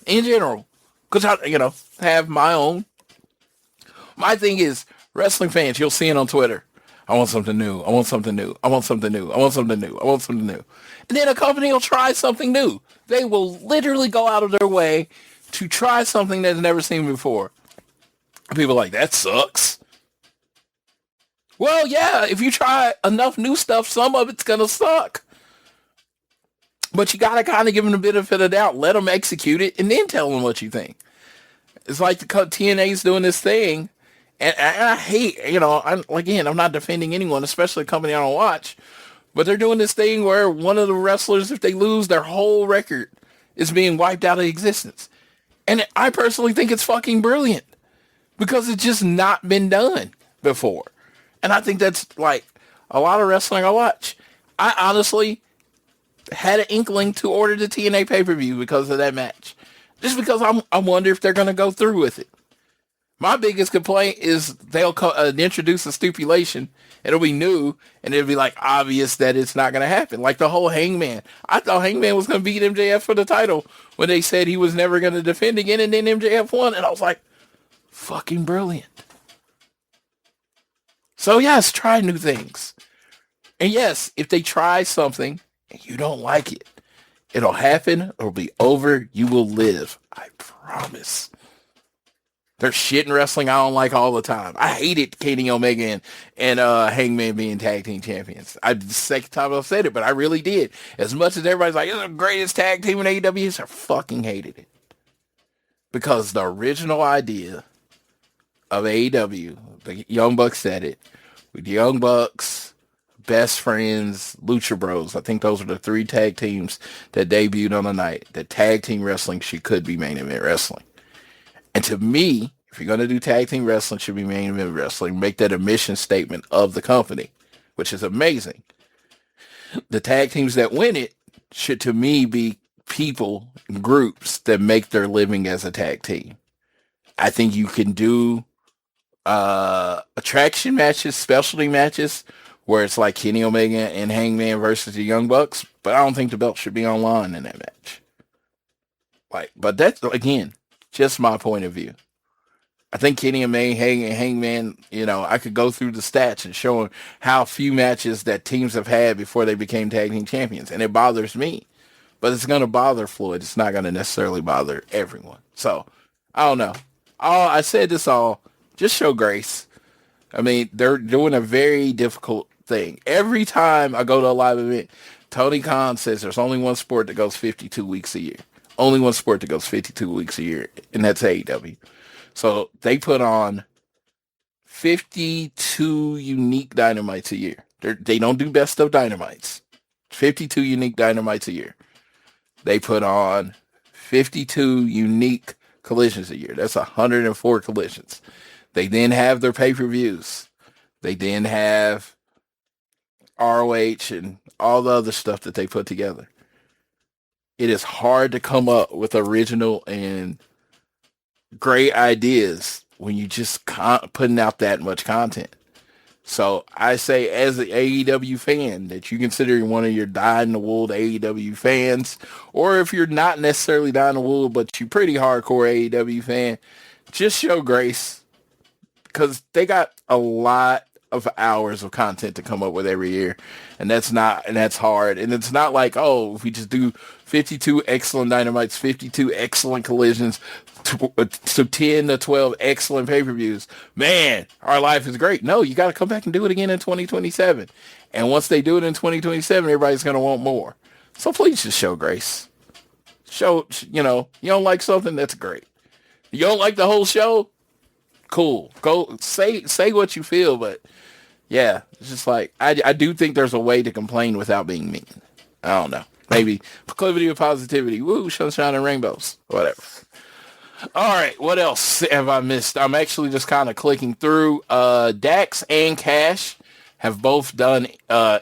in general, because I have my own. My thing is, wrestling fans, you'll see it on Twitter. I want something new. I want something new. I want something new. I want something new. I want something new. And then a company will try something new. They will literally go out of their way to try something they've never seen before. And people are like, that sucks. Well, yeah, if you try enough new stuff, some of it's going to suck. But you got to kind of give them the benefit of the doubt. Let them execute it and then tell them what you think. It's like TNA's doing this thing. And I hate, I'm not defending anyone, especially a company I don't watch, but they're doing this thing where one of the wrestlers, if they lose, their whole record is being wiped out of existence. And I personally think it's fucking brilliant because it's just not been done before. And I think that's a lot of wrestling I watch. I honestly had an inkling to order the TNA pay-per-view because of that match. Just because I wonder if they're going to go through with it. My biggest complaint is they'll introduce a stipulation. It'll be new, and it'll be obvious that it's not going to happen. Like the whole Hangman. I thought Hangman was going to beat MJF for the title when they said he was never going to defend again, and then MJF won, and I was like, fucking brilliant. So yes, try new things. And yes, if they try something and you don't like it, it'll happen. It'll be over. You will live. I promise. There's shit in wrestling I don't like all the time. I hated Kenny Omega and Hangman being tag team champions. The second time I've said it, but I really did. As much as everybody's like, it's the greatest tag team in AEW, I fucking hated it. because the original idea of AEW, the Young Bucks said it, with Young Bucks, Best Friends, Lucha Bros. I think those are the 3 tag teams that debuted on the night. That tag team wrestling could be main event wrestling. And to me, if you're going to do tag team wrestling, should be main event wrestling. Make that a mission statement of the company, which is amazing. The tag teams that win it should, to me, be people, groups that make their living as a tag team. I think you can do attraction matches, specialty matches, where it's like Kenny Omega and Hangman versus the Young Bucks, but I don't think the belt should be online in that match. But that's, again, just my point of view. I think Kenny Omega and Hangman, I could go through the stats and show how few matches that teams have had before they became tag team champions, and it bothers me. But it's going to bother Floyd. It's not going to necessarily bother everyone. So, I don't know. I said this all, just show grace. I mean, they're doing a very difficult thing. Every time I go to a live event, Tony Khan says there's only one sport that goes 52 weeks a year. Only one sport that goes 52 weeks a year, and that's AEW. So they put on 52 unique Dynamites a year. They don't do best of Dynamites. 52 unique Dynamites a year. They put on 52 unique collisions a year. That's 104 collisions. They then have their pay-per-views. They then have ROH and all the other stuff that they put together. It is hard to come up with original and great ideas when you just putting out that much content. So I say, as an AEW fan, that you consider one of your dyed-in-the-wool AEW fans, or if you're not necessarily dyed-in-the-wool, but you're pretty hardcore AEW fan, just show grace, because they got a lot of hours of content to come up with every year, and that's hard. And it's not like, if we just do 52 excellent Dynamites, 52 excellent collisions, to 10 to 12 excellent pay-per-views, man, our life is great. No, you got to come back and do it again in 2027. And once they do it in 2027, everybody's going to want more. So please just show grace. Show, you don't like something, that's great. You don't like the whole show? Cool. Go say what you feel, but yeah, it's just like, I do think there's a way to complain without being mean. I don't know. Maybe proclivity of positivity. Woo, sunshine and rainbows. Whatever. All right, what else have I missed? I'm actually just kind of clicking through. Dax and Cash have both done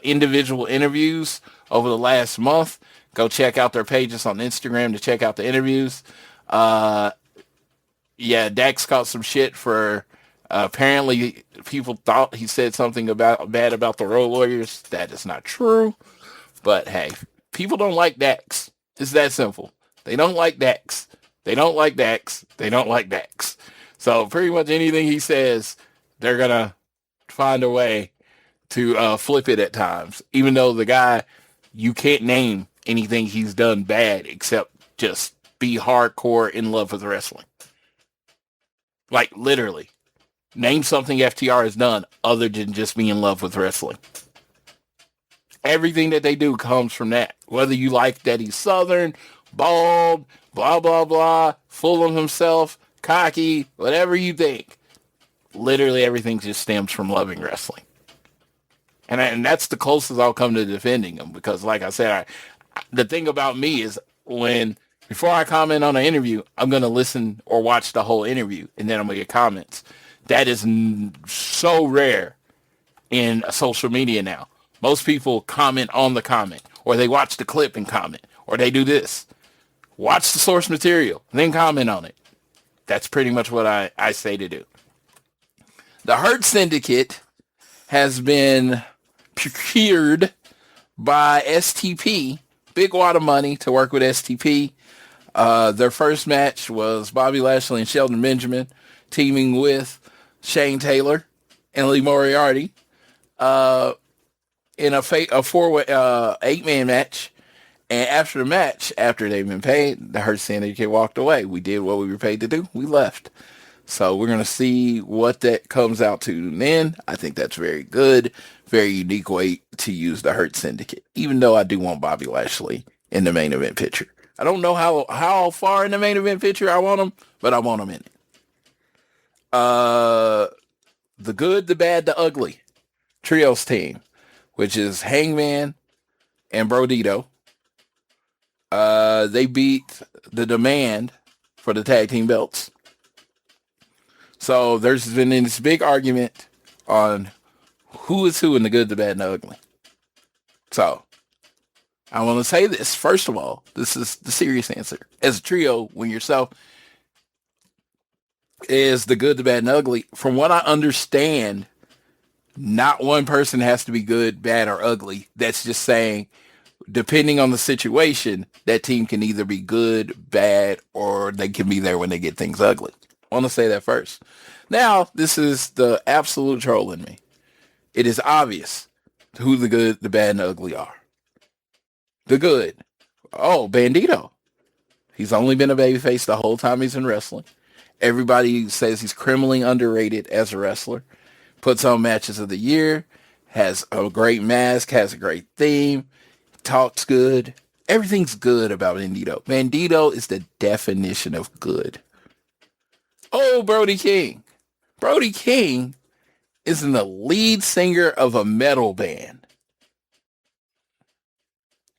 individual interviews over the last month. Go check out their pages on Instagram to check out the interviews. Dax caught some shit for apparently people thought he said something bad about the Road Warriors. That is not true. But hey, people don't like Dax. It's that simple. They don't like Dax. They don't like Dax. They don't like Dax. So pretty much anything he says, they're going to find a way to flip it at times. Even though the guy, you can't name anything he's done bad except just be hardcore in love with wrestling. Like, literally. Name something FTR has done other than just be in love with wrestling. Everything that they do comes from that. Whether you like that he's Southern, bald, blah, blah, blah, full of himself, cocky, whatever you think. Literally everything just stems from loving wrestling. And that's the closest I'll come to defending him. Because like I said, the thing about me is before I comment on an interview, I'm going to listen or watch the whole interview, and then I'm going to get comments. That is so rare in social media now. Most people comment on the comment, or they watch the clip and comment, or they do this. Watch the source material, then comment on it. That's pretty much what I say to do. The Hurt Syndicate has been procured by STP. Big wad of money to work with STP. Their first match was Bobby Lashley and Shelton Benjamin teaming with Shane Taylor and Lee Moriarty in a 8-man match. And after the match, after they've been paid, the Hurt Syndicate walked away. We did what we were paid to do. We left. So we're going to see what that comes out to then. I think that's very good. Very unique way to use the Hurt Syndicate. Even though I do want Bobby Lashley in the main event picture. I don't know how far in the main event picture I want them, but I want them in it. The Good, the Bad, the Ugly trios team, which is Hangman and Brodito. They beat the Demand for the tag team belts. So there's been this big argument on who is who in the Good, the Bad, and the Ugly. So I want to say this. First of all, this is the serious answer. As a trio, when yourself is the Good, the Bad, and the Ugly, from what I understand, not one person has to be good, bad, or ugly. That's just saying, depending on the situation, that team can either be good, bad, or they can be there when they get things ugly. I want to say that first. Now, this is the absolute troll in me. It is obvious who the Good, the Bad, and the Ugly are. The Good. Oh, Bandito. He's only been a babyface the whole time he's in wrestling. Everybody says he's criminally underrated as a wrestler. Puts on matches of the year. Has a great mask. Has a great theme. Talks good. Everything's good about Bandito. Bandito is the definition of good. Oh, Brody King. Brody King is the lead singer of a metal band.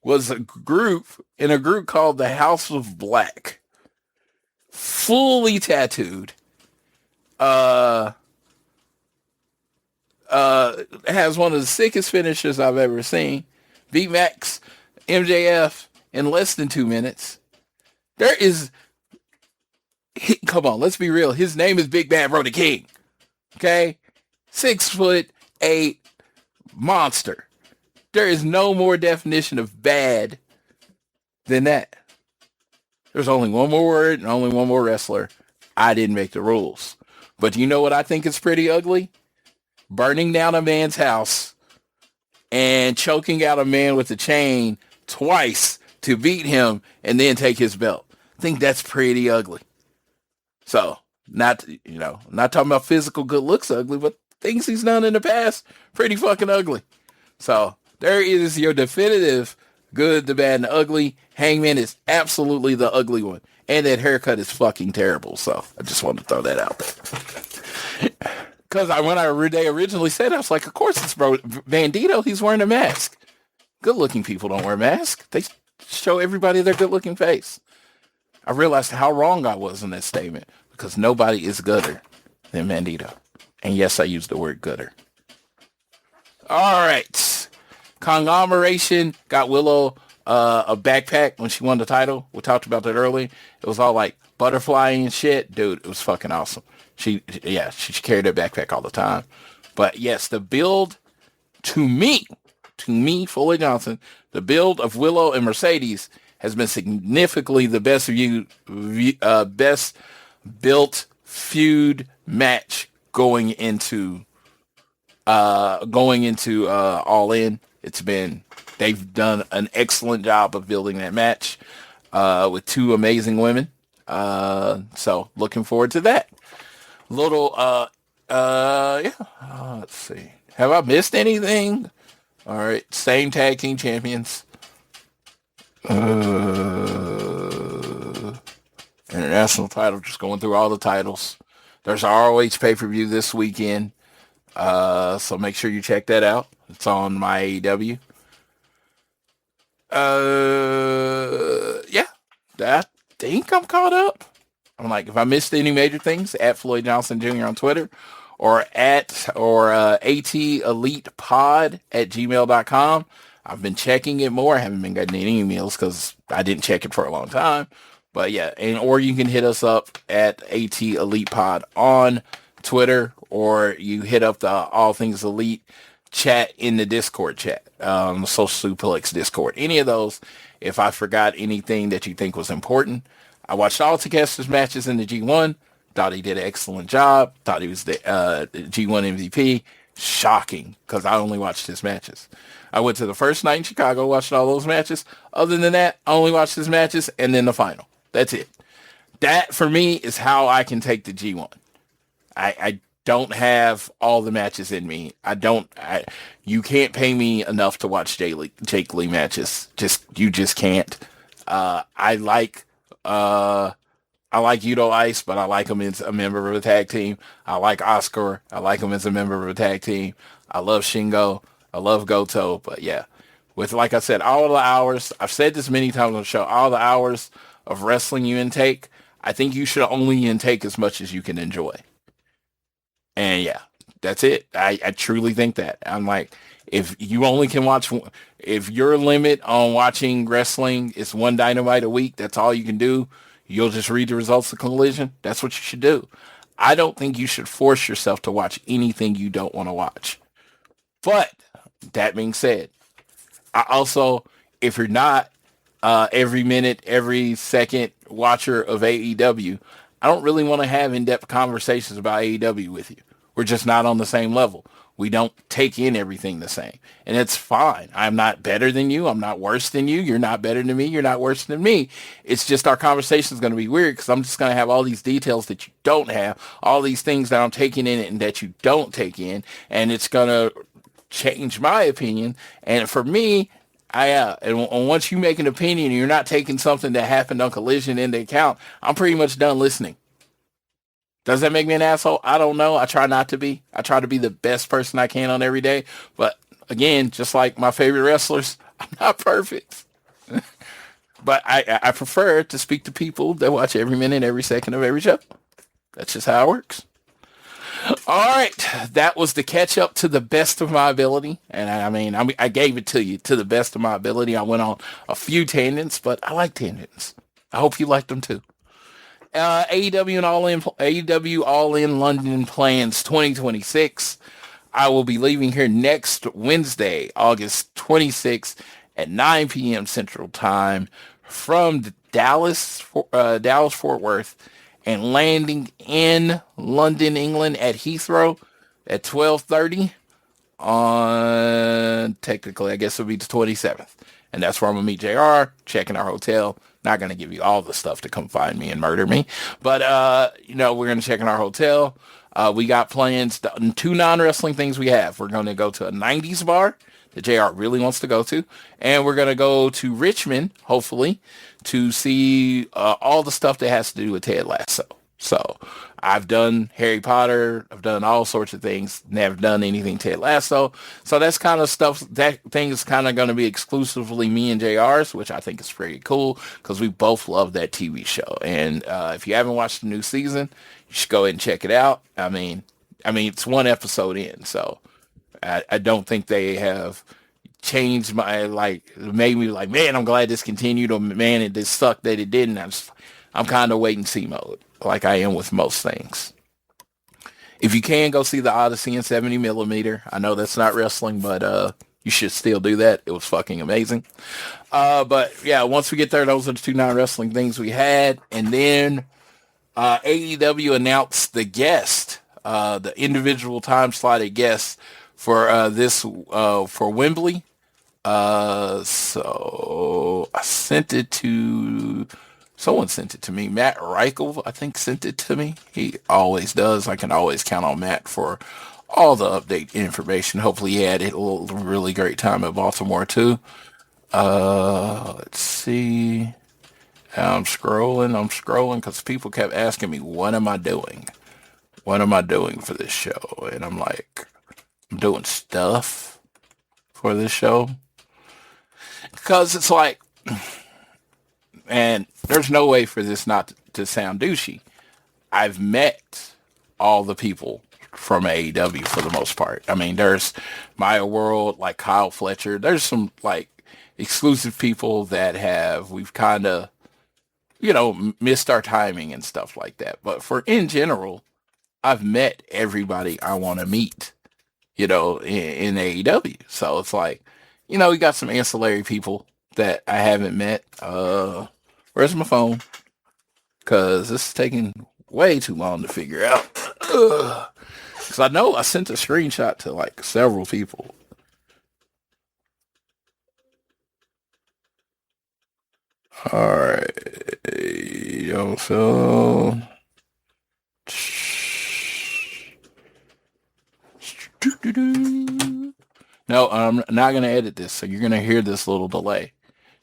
Was a group called the House of Black. Fully tattooed. Has one of the sickest finishes I've ever seen. Beat Max MJF in less than 2 minutes. Come on, let's be real. His name is Big Bad Brody King. Okay? 6'8" monster. There is no more definition of bad than that. There's only one more word and only one more wrestler. I didn't make the rules. But you know what I think is pretty ugly? Burning down a man's house and choking out a man with a chain twice to beat him and then take his belt. I think that's pretty ugly. So, not talking about physical good looks ugly, but things he's done in the past, pretty fucking ugly. So, there is your definitive Good, the Bad, and the Ugly. Hangman is absolutely the ugly one. And that haircut is fucking terrible. So, I just wanted to throw that out there. Because when they originally said it, I was like, of course it's Bandito. He's wearing a mask. Good-looking people don't wear masks. They show everybody their good-looking face. I realized how wrong I was in that statement. Because nobody is gooder than Bandito. And yes, I used the word gooder. All right. Conglomeration got Willow a backpack when she won the title. We talked about that earlier. It was all like butterfly and shit. Dude, it was fucking awesome. She carried her backpack all the time. But yes, the build to me, Floyd Johnson, the build of Willow and Mercedes has been significantly the best built feud match going into All In. They've done an excellent job of building that match with two amazing women. So looking forward to that. Let's see. Have I missed anything? All right, same tag team champions. International title, just going through all the titles. There's a ROH pay-per-view this weekend. So make sure you check that out. It's on my AEW. I think I'm caught up. I'm like, if I missed any major things, at Floyd Johnson Jr. on Twitter or AT Elite Pod at gmail.com. I've been checking it more. I haven't been getting any emails because I didn't check it for a long time. But yeah, or you can hit us up at AT Elite Pod on Twitter, or you hit up the All Things Elite chat in the Discord chat, the Social Suplex Discord. Any of those. If I forgot anything that you think was important, I watched all Takeshita's matches in the G1. Thought he did an excellent job. Thought he was the G1 MVP. Shocking, because I only watched his matches. I went to the first night in Chicago, watched all those matches. Other than that, I only watched his matches and then the final. That's it. That, for me, is how I can take the G1. I don't have all the matches in me. You can't pay me enough to watch Jake Lee matches. You just can't. I like Udo Ice, but I like him as a member of a tag team. I like Oscar. I like him as a member of a tag team. I love Shingo. I love Goto. But yeah, with, like I said, all the hours, I've said this many times on the show, all the hours of wrestling you intake, I think you should only intake as much as you can enjoy. And yeah, that's it. I truly think that. I'm like, if you only can watch, if your limit on watching wrestling is one Dynamite a week, that's all you can do. You'll just read the results of Collision. That's what you should do. I don't think you should force yourself to watch anything you don't want to watch. But that being said, I also, if you're not every minute, every second watcher of AEW, I don't really want to have in-depth conversations about AEW with you. We're just not on the same level. We don't take in everything the same. And it's fine. I'm not better than you. I'm not worse than you. You're not better than me. You're not worse than me. It's just our conversation is going to be weird because I'm just going to have all these details that you don't have, all these things that I'm taking in and that you don't take in. And it's going to change my opinion. And for me, and once you make an opinion and you're not taking something that happened on Collision into account, I'm pretty much done listening. Does that make me an asshole? I don't know. I try not to be. I try to be the best person I can on every day. But again, just like my favorite wrestlers, I'm not perfect. But I prefer to speak to people that watch every minute, every second of every show. That's just how it works. All right. That was the catch up to the best of my ability. And I gave it to you to the best of my ability. I went on a few tangents, but I like tangents. I hope you liked them too. AEW All In London plans 2026. I will be leaving here next Wednesday, August 26th at 9 p.m. Central Time from Dallas, Fort Worth, and landing in London, England at Heathrow at 12:30 on, technically, I guess it'll be the 27th. And that's where I'm going to meet JR, checking our hotel. Not going to give you all the stuff to come find me and murder me. But, we're going to check in our hotel. We got plans, two non-wrestling things we have. We're going to go to a 90s bar that JR really wants to go to. And we're going to go to Richmond, hopefully, to see all the stuff that has to do with Ted Lasso. So I've done Harry Potter. I've done all sorts of things. Never done anything Ted Lasso. So that's kind of stuff, that thing is kind of going to be exclusively me and JR's, which I think is pretty cool because we both love that TV show. And if you haven't watched the new season, you should go ahead and check it out. I mean, it's one episode in, so I don't think they have changed my, made me like, man, I'm glad this continued, or man, it just sucked that it didn't. I'm kind of wait and see mode, like I am with most things. If you can, go see the Odyssey in 70 millimeter. I know that's not wrestling, but you should still do that. It was fucking amazing. But yeah, once we get there, those are the two non-wrestling things we had. And then AEW announced the guest, the individual time slotted guest for for Wembley. So I sent it to, someone sent it to me. Matt Reichel, I think, sent it to me. He always does. I can always count on Matt for all the update information. Hopefully he had a really great time at Baltimore too. Let's see. I'm scrolling because people kept asking me, what am I doing? What am I doing for this show? And I'm like, I'm doing stuff for this show. Because it's like, and there's no way for this not to sound douchey. I've met all the people from AEW for the most part. I mean, there's Maya World, like Kyle Fletcher. There's some like exclusive people that we've kind of, missed our timing and stuff like that. But in general, I've met everybody I want to meet, in AEW. So it's like, we got some ancillary people that I haven't met. Where's my phone? Because this is taking way too long to figure out. Because I know I sent a screenshot to like several people. All right. So no, I'm not going to edit this, so you're going to hear this little delay.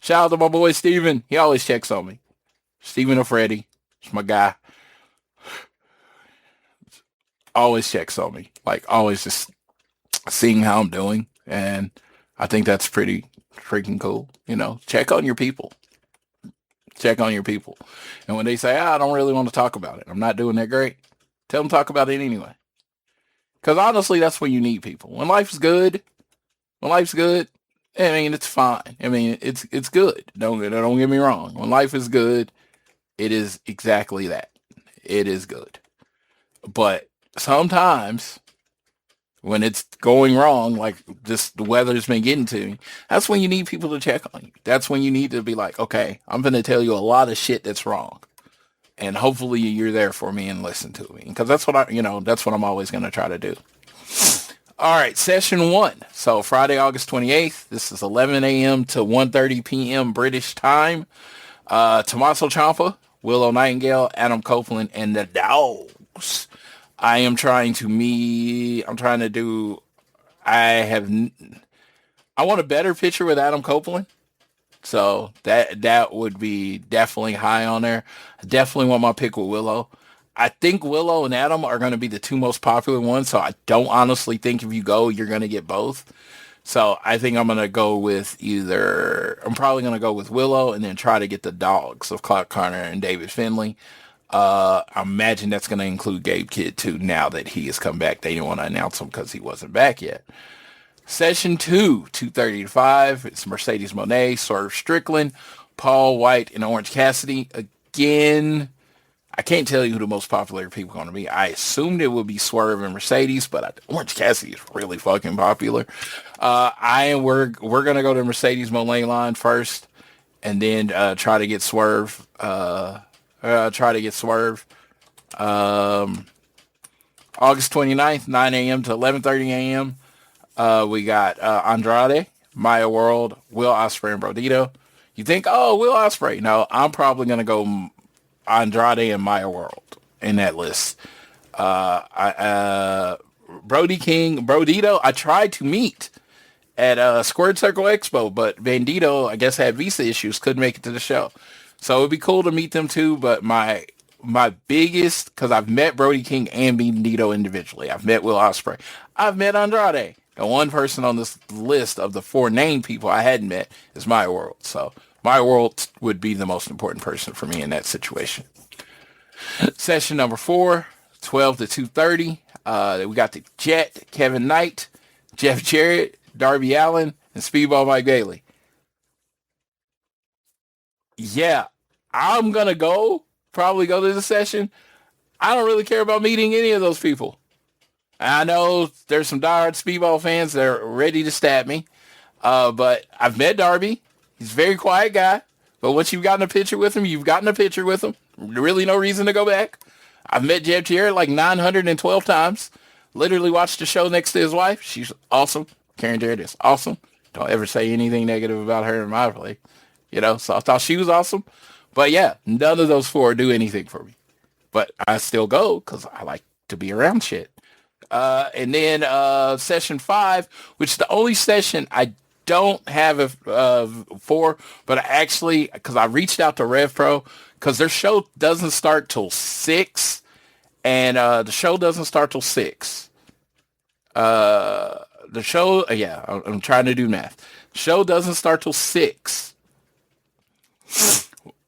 Shout out to my boy Steven. He always checks on me. Steven or Freddie. It's my guy. Always checks on me. Like, always just seeing how I'm doing. And I think that's pretty freaking cool. You know, check on your people. Check on your people. And when they say, I don't really want to talk about it, I'm not doing that great, tell them to talk about it anyway. Because honestly, that's when you need people. When life's good, I mean, it's fine. I mean, it's good. Don't get me wrong. When life is good, it is exactly that. It is good. But sometimes when it's going wrong, like just the weather's been getting to me, that's when you need people to check on you. That's when you need to be like, okay, I'm going to tell you a lot of shit that's wrong. And hopefully you're there for me and listen to me. Because that's what that's what I'm always going to try to do. All right, session 1. So Friday, August 28th. This is 11 a.m. to 1:30 p.m. British time. Tommaso Ciampa, Willow Nightingale, Adam Copeland, and the Dogs. I want a better picture with Adam Copeland. So that would be definitely high on there. I definitely want my pick with Willow. I think Willow and Adam are going to be the two most popular ones. So I don't honestly think if you go, you're going to get both. So I think I'm going to go with I'm probably going to go with Willow and then try to get the Dogs of Clark Connor and David Finlay. I imagine that's going to include Gabe Kidd too, now that he has come back. They didn't want to announce him because he wasn't back yet. Session 2, 2:30 to 5. It's Mercedes Moné, Swerve Strickland, Paul White, and Orange Cassidy. Again, I can't tell you who the most popular people are going to be. I assumed it would be Swerve and Mercedes, but Orange Cassidy is really fucking popular. We're going to go to Mercedes Moné line first, and then try to get Swerve. August 29th, 9 a.m. to 11:30 a.m. We got Andrade, Maya World, Will Ospreay, and Brodito. You think, Will Ospreay? No, I'm probably going to go Andrade and Maya World in that list. Brody King, Brodito, I tried to meet at Squared Circle Expo, but Bandito, I guess, had visa issues, couldn't make it to the show. So it'd be cool to meet them too, but my biggest, because I've met Brody King and Bandito individually. I've met Will Ospreay. I've met Andrade. The one person on this list of the 4 named people I hadn't met is Maya World. So Maya World would be the most important person for me in that situation. Session number 4, 12 to 2:30. We got the Jet, Kevin Knight, Jeff Jarrett, Darby Allin, and Speedball Mike Bailey. Yeah, I'm going to probably go to the session. I don't really care about meeting any of those people. I know there's some diehard Speedball fans that are ready to stab me. But I've met Darby. He's a very quiet guy. But once you've gotten a picture with him, you've gotten a picture with him. Really no reason to go back. I've met Jeff Jarrett like 912 times. Literally watched the show next to his wife. She's awesome. Karen Jarrett is awesome. Don't ever say anything negative about her in my play. So I thought she was awesome. But yeah, none of those 4 do anything for me. But I still go because I like to be around shit. And then session 5, which is the only session I don't have for, but because I reached out to Rev Pro, because their show doesn't start till 6, and the show doesn't start till 6. The show, I'm trying to do math. The show doesn't start till 6.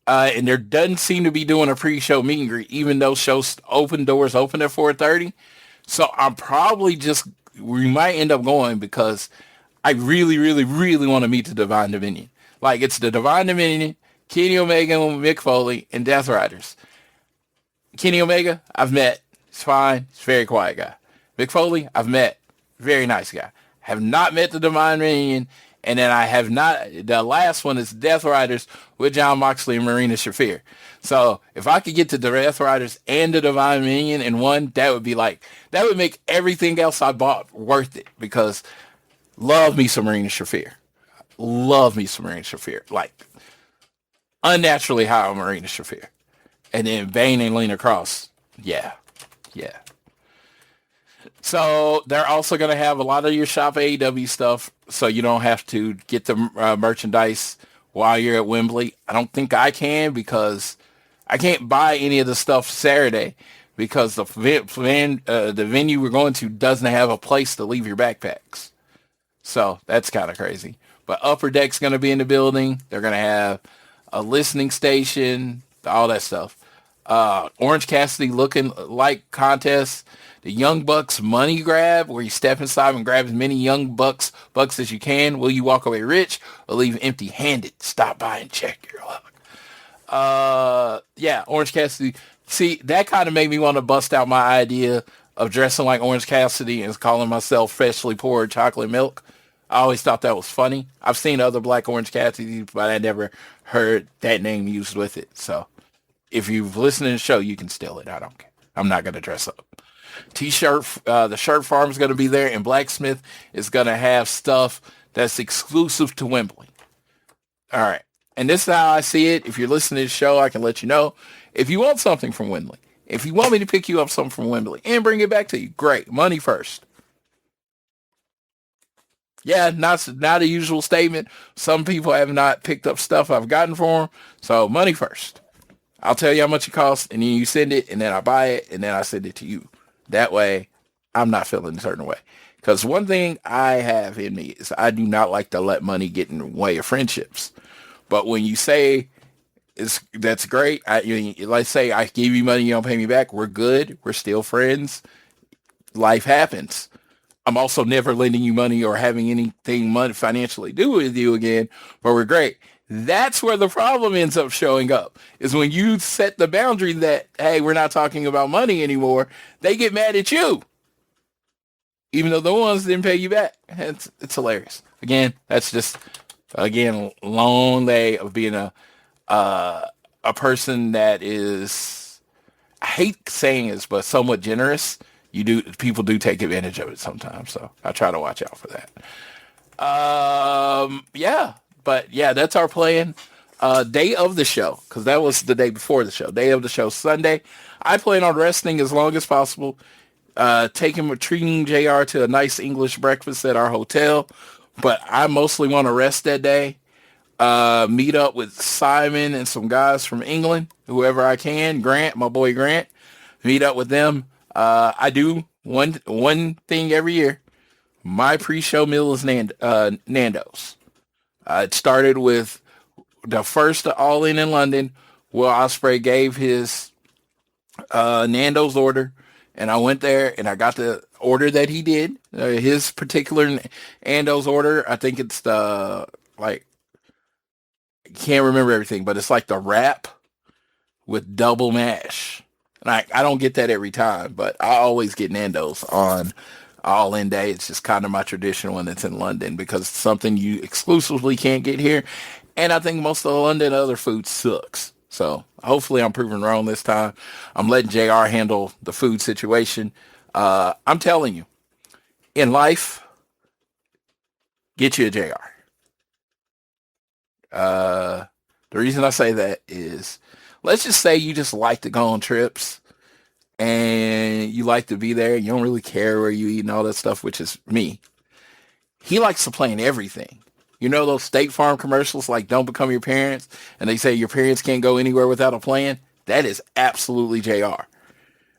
And there doesn't seem to be doing a pre-show meet and greet, even though doors open at 4:30. So I'm probably we might end up going because I really, really, really want to meet the Divine Dominion. Like, it's the Divine Dominion, Kenny Omega, Mick Foley, and Death Riders. Kenny Omega, I've met. He's fine. He's a very quiet guy. Mick Foley, I've met. Very nice guy. Have not met the Divine Dominion. And then I have not, the last one is Death Riders with John Moxley and Marina Shafir. So if I could get to the Death Riders and the Divine Dominion in one, that would make everything else I bought worth it, because love me some Marina Shafir. Like, unnaturally high on Marina Shafir. And then Bane and Lena Cross. Yeah. So they're also going to have a lot of your shop AEW stuff, so you don't have to get the merchandise while you're at Wembley. I don't think I can because I can't buy any of the stuff Saturday because the venue we're going to doesn't have a place to leave your backpacks. So that's kind of crazy. But Upper Deck's going to be in the building. They're going to have a listening station, all that stuff. Orange Cassidy looking like contest. The Young Bucks money grab, where you step inside and grab as many Young Bucks as you can. Will you walk away rich or leave empty-handed? Stop by and check your luck. Yeah, Orange Cassidy. See, that kind of made me want to bust out my idea of dressing like Orange Cassidy and calling myself freshly poured chocolate milk. I always thought that was funny. I've seen other Black Orange Cassidy, but I never heard that name used with it. So if you've listened to the show, you can steal it. I don't care. I'm not going to dress up. T-shirt, the shirt farm is going to be there, and Blacksmith is going to have stuff that's exclusive to Wembley. All right. And this is how I see it. If you're listening to the show, I can let you know. If you want something from Wembley, if you want me to pick you up something from Wembley and bring it back to you, great. Money first. Yeah, not a usual statement. Some people have not picked up stuff I've gotten for them. So money first. I'll tell you how much it costs, and then you send it, and then I buy it, and then I send it to you. That way, I'm not feeling a certain way. Because one thing I have in me is I do not like to let money get in the way of friendships. But when you say that's great, let's say I give you money, you don't pay me back, we're good, we're still friends, life happens. I'm also never lending you money or having anything money financially do with you again, but we're great. That's where the problem ends up showing up, is when you set the boundary that, hey, we're not talking about money anymore, they get mad at you, even though the ones didn't pay you back. It's hilarious. Again, that's just, a long way of being a person that is, I hate saying this, but somewhat generous. People do take advantage of it sometimes, so I try to watch out for that. That's our plan. Day of the show, because that was the day before the show. Day of the show, Sunday. I plan on resting as long as possible. Treating JR to a nice English breakfast at our hotel, but I mostly want to rest that day. Meet up with Simon and some guys from England, whoever I can. Grant, my boy Grant. Meet up with them. I do one thing every year. My pre-show meal is Nando's. It started with the first All In London, Will Ospreay gave his Nando's order, and I went there and I got the order that he did. His particular Nando's order, I think it's I can't remember everything, but it's like the wrap with double mash. And I don't get that every time, but I always get Nando's on All In Day. It's just kind of my traditional one that's in London because it's something you exclusively can't get here. And I think most of the London other food sucks. So hopefully I'm proven wrong this time. I'm letting JR handle the food situation. I'm telling you, in life, get you a JR. The reason I say that is, let's just say you just like to go on trips and you like to be there. You don't really care where you eat and all that stuff, which is me. He likes to plan everything. You know those State Farm commercials like Don't Become Your Parents, and they say your parents can't go anywhere without a plan? That is absolutely JR.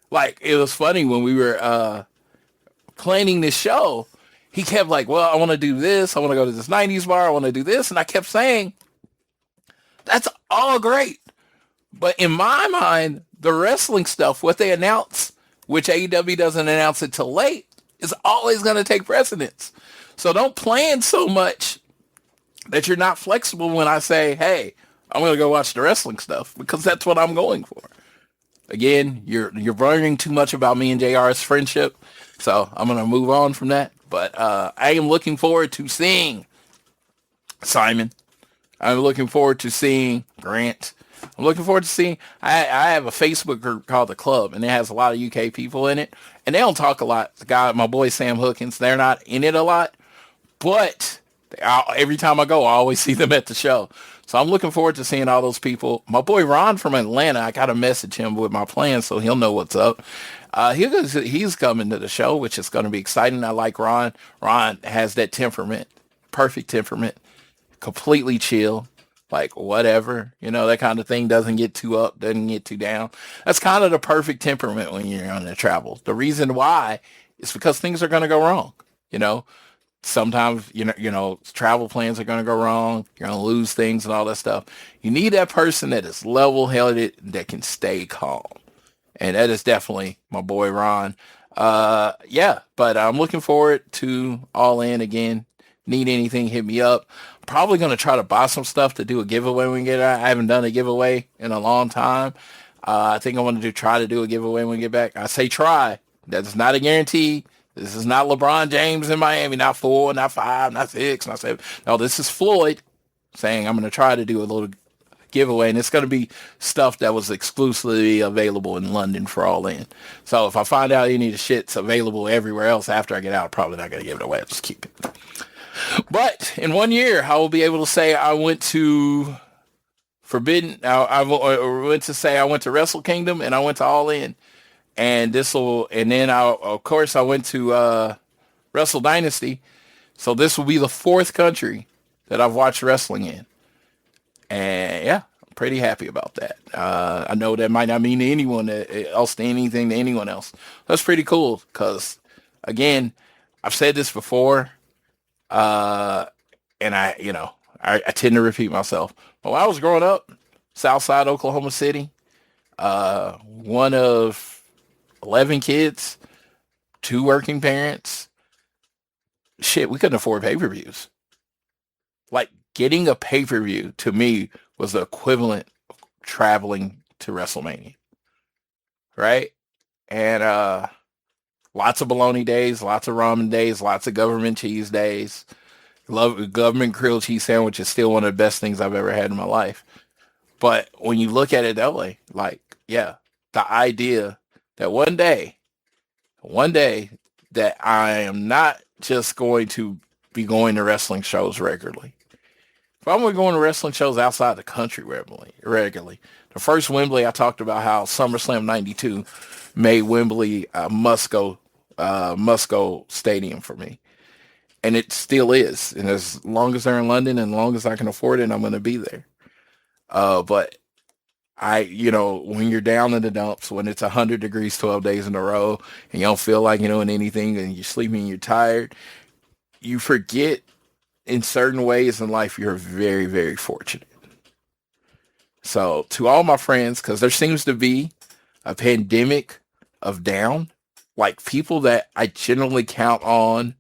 Like, it was funny when we were planning this show, he kept like, well, I want to do this. I want to go to this 90s bar. I want to do this. And I kept saying, that's all great. But in my mind, the wrestling stuff, what they announce, which AEW doesn't announce it till late, is always going to take precedence. So don't plan so much that you're not flexible when I say, hey, I'm going to go watch the wrestling stuff, because that's what I'm going for. Again, you're worrying too much about me and JR's friendship, so I'm going to move on from that. But I am looking forward to seeing Simon. I'm looking forward to seeing Grant. I'm looking forward to seeing, I have a Facebook group called The Club, and it has a lot of UK people in it, and they don't talk a lot. The guy, my boy Sam Hookins, they're not in it a lot, but every time I go, I always see them at the show. So I'm looking forward to seeing all those people. My boy Ron from Atlanta, I got to message him with my plans so he'll know what's up. He's coming to the show, which is going to be exciting. I like Ron. Ron has that temperament, perfect temperament, completely chill. like whatever, that kind of thing. Doesn't get too up, doesn't get too down. That's kind of the perfect temperament when you're on the travel. The reason why is because things are going to go wrong. Sometimes, travel plans are going to go wrong. You're going to lose things and all that stuff. You need that person that is level-headed, that can stay calm. And that is definitely my boy, Ron. But I'm looking forward to All In again. Need anything, hit me up. Probably going to try to buy some stuff to do a giveaway when we get out. I haven't done a giveaway in a long time. I think I want to try to do a giveaway when we get back. I say try. That's not a guarantee. This is not LeBron James in Miami, not 4, not 5, not 6, not 7. No, this is Floyd saying I'm going to try to do a little giveaway, and it's going to be stuff that was exclusively available in London for All In. So if I find out any of the shit's available everywhere else after I get out, I'm probably not going to give it away. I'll just keep it. But in 1 year, I will be able to say I went to Forbidden. I went to Wrestle Kingdom and I went to All In. And then I went to Wrestle Dynasty. So this will be the 4th country that I've watched wrestling in. And yeah, I'm pretty happy about that. I know that might not mean to anyone else, to anything to anyone else. That's pretty cool because, again, I've said this before, and I tend to repeat myself. But when I was growing up, Southside Oklahoma City, one of 11 kids, 2 working parents. Shit, we couldn't afford pay-per-views. Like, getting a pay-per-view to me was the equivalent of traveling to WrestleMania. Right? And lots of bologna days, lots of ramen days, lots of government cheese days. Government grilled cheese sandwich is still one of the best things I've ever had in my life. But when you look at it that way, like, yeah, the idea that one day that I am not just going to be going to wrestling shows regularly. If I'm going to wrestling shows outside the country regularly. The first Wembley, I talked about how SummerSlam 92 made Wembley a must-go stadium for me. And it still is. And as long as they're in London and as long as I can afford it, I'm going to be there. But when you're down in the dumps, when it's 100 degrees 12 days in a row and you don't feel like you're doing anything and you're sleeping and you're tired, you forget in certain ways in life you're very, very fortunate. So to all my friends, because there seems to be a pandemic of down, like people that I generally count on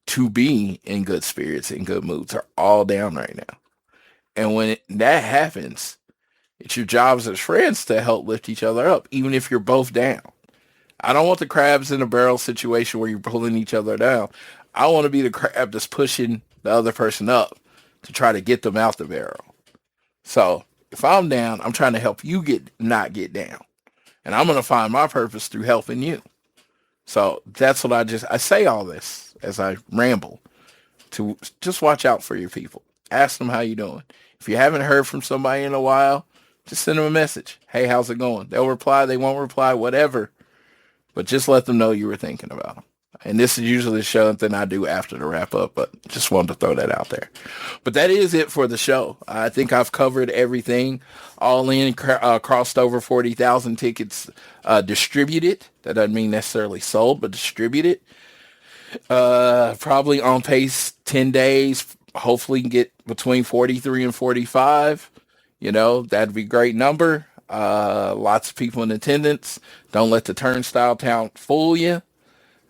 to be in good spirits and good moods are all down right now. And when that happens, it's your jobs as friends to help lift each other up, even if you're both down. I don't want the crabs in a barrel situation where you're pulling each other down. I want to be the crab that's pushing the other person up to try to get them out the barrel. So if I'm down, I'm trying to help you not get down. And I'm going to find my purpose through helping you. So that's what I say all this as I ramble, to just watch out for your people. Ask them how you doing. If you haven't heard from somebody in a while, just send them a message. Hey, how's it going? They'll reply, they won't reply, whatever. But just let them know you were thinking about them. And this is usually the show that I do after the wrap up, but just wanted to throw that out there. But that is it for the show. I think I've covered everything. All In, crossed over 40,000 tickets distributed. That doesn't mean necessarily sold, but distributed. Probably on pace 10 days. Hopefully can get between 43 and 45. That'd be a great number. Lots of people in attendance. Don't let the turnstile town fool you.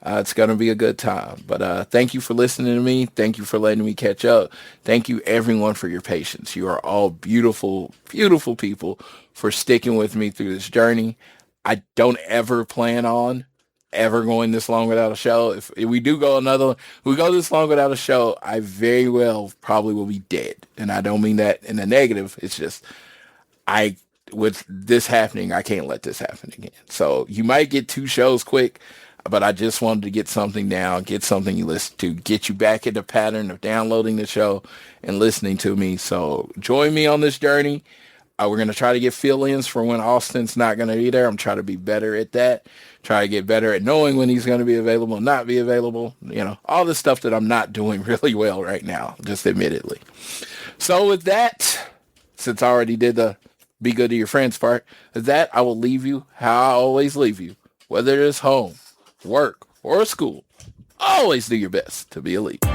It's going to be a good time. But thank you for listening to me. Thank you for letting me catch up. Thank you, everyone, for your patience. You are all beautiful, beautiful people for sticking with me through this journey. I don't ever plan on ever going this long without a show. If we do go this long without a show, I very well probably will be dead. And I don't mean that in a negative. It's just, with this happening, I can't let this happen again. So you might get 2 shows quick, but I just wanted to get something down, get something you listen to, get you back in the pattern of downloading the show and listening to me. So join me on this journey. We're going to try to get fill-ins for when Austin's not going to be there. I'm trying to be better at that. Try to get better at knowing when he's going to be available, not be available. All the stuff that I'm not doing really well right now, just admittedly. So with that, since I already did the be good to your friends part, with that, I will leave you how I always leave you. Whether it is home, work, or school, always do your best to be elite.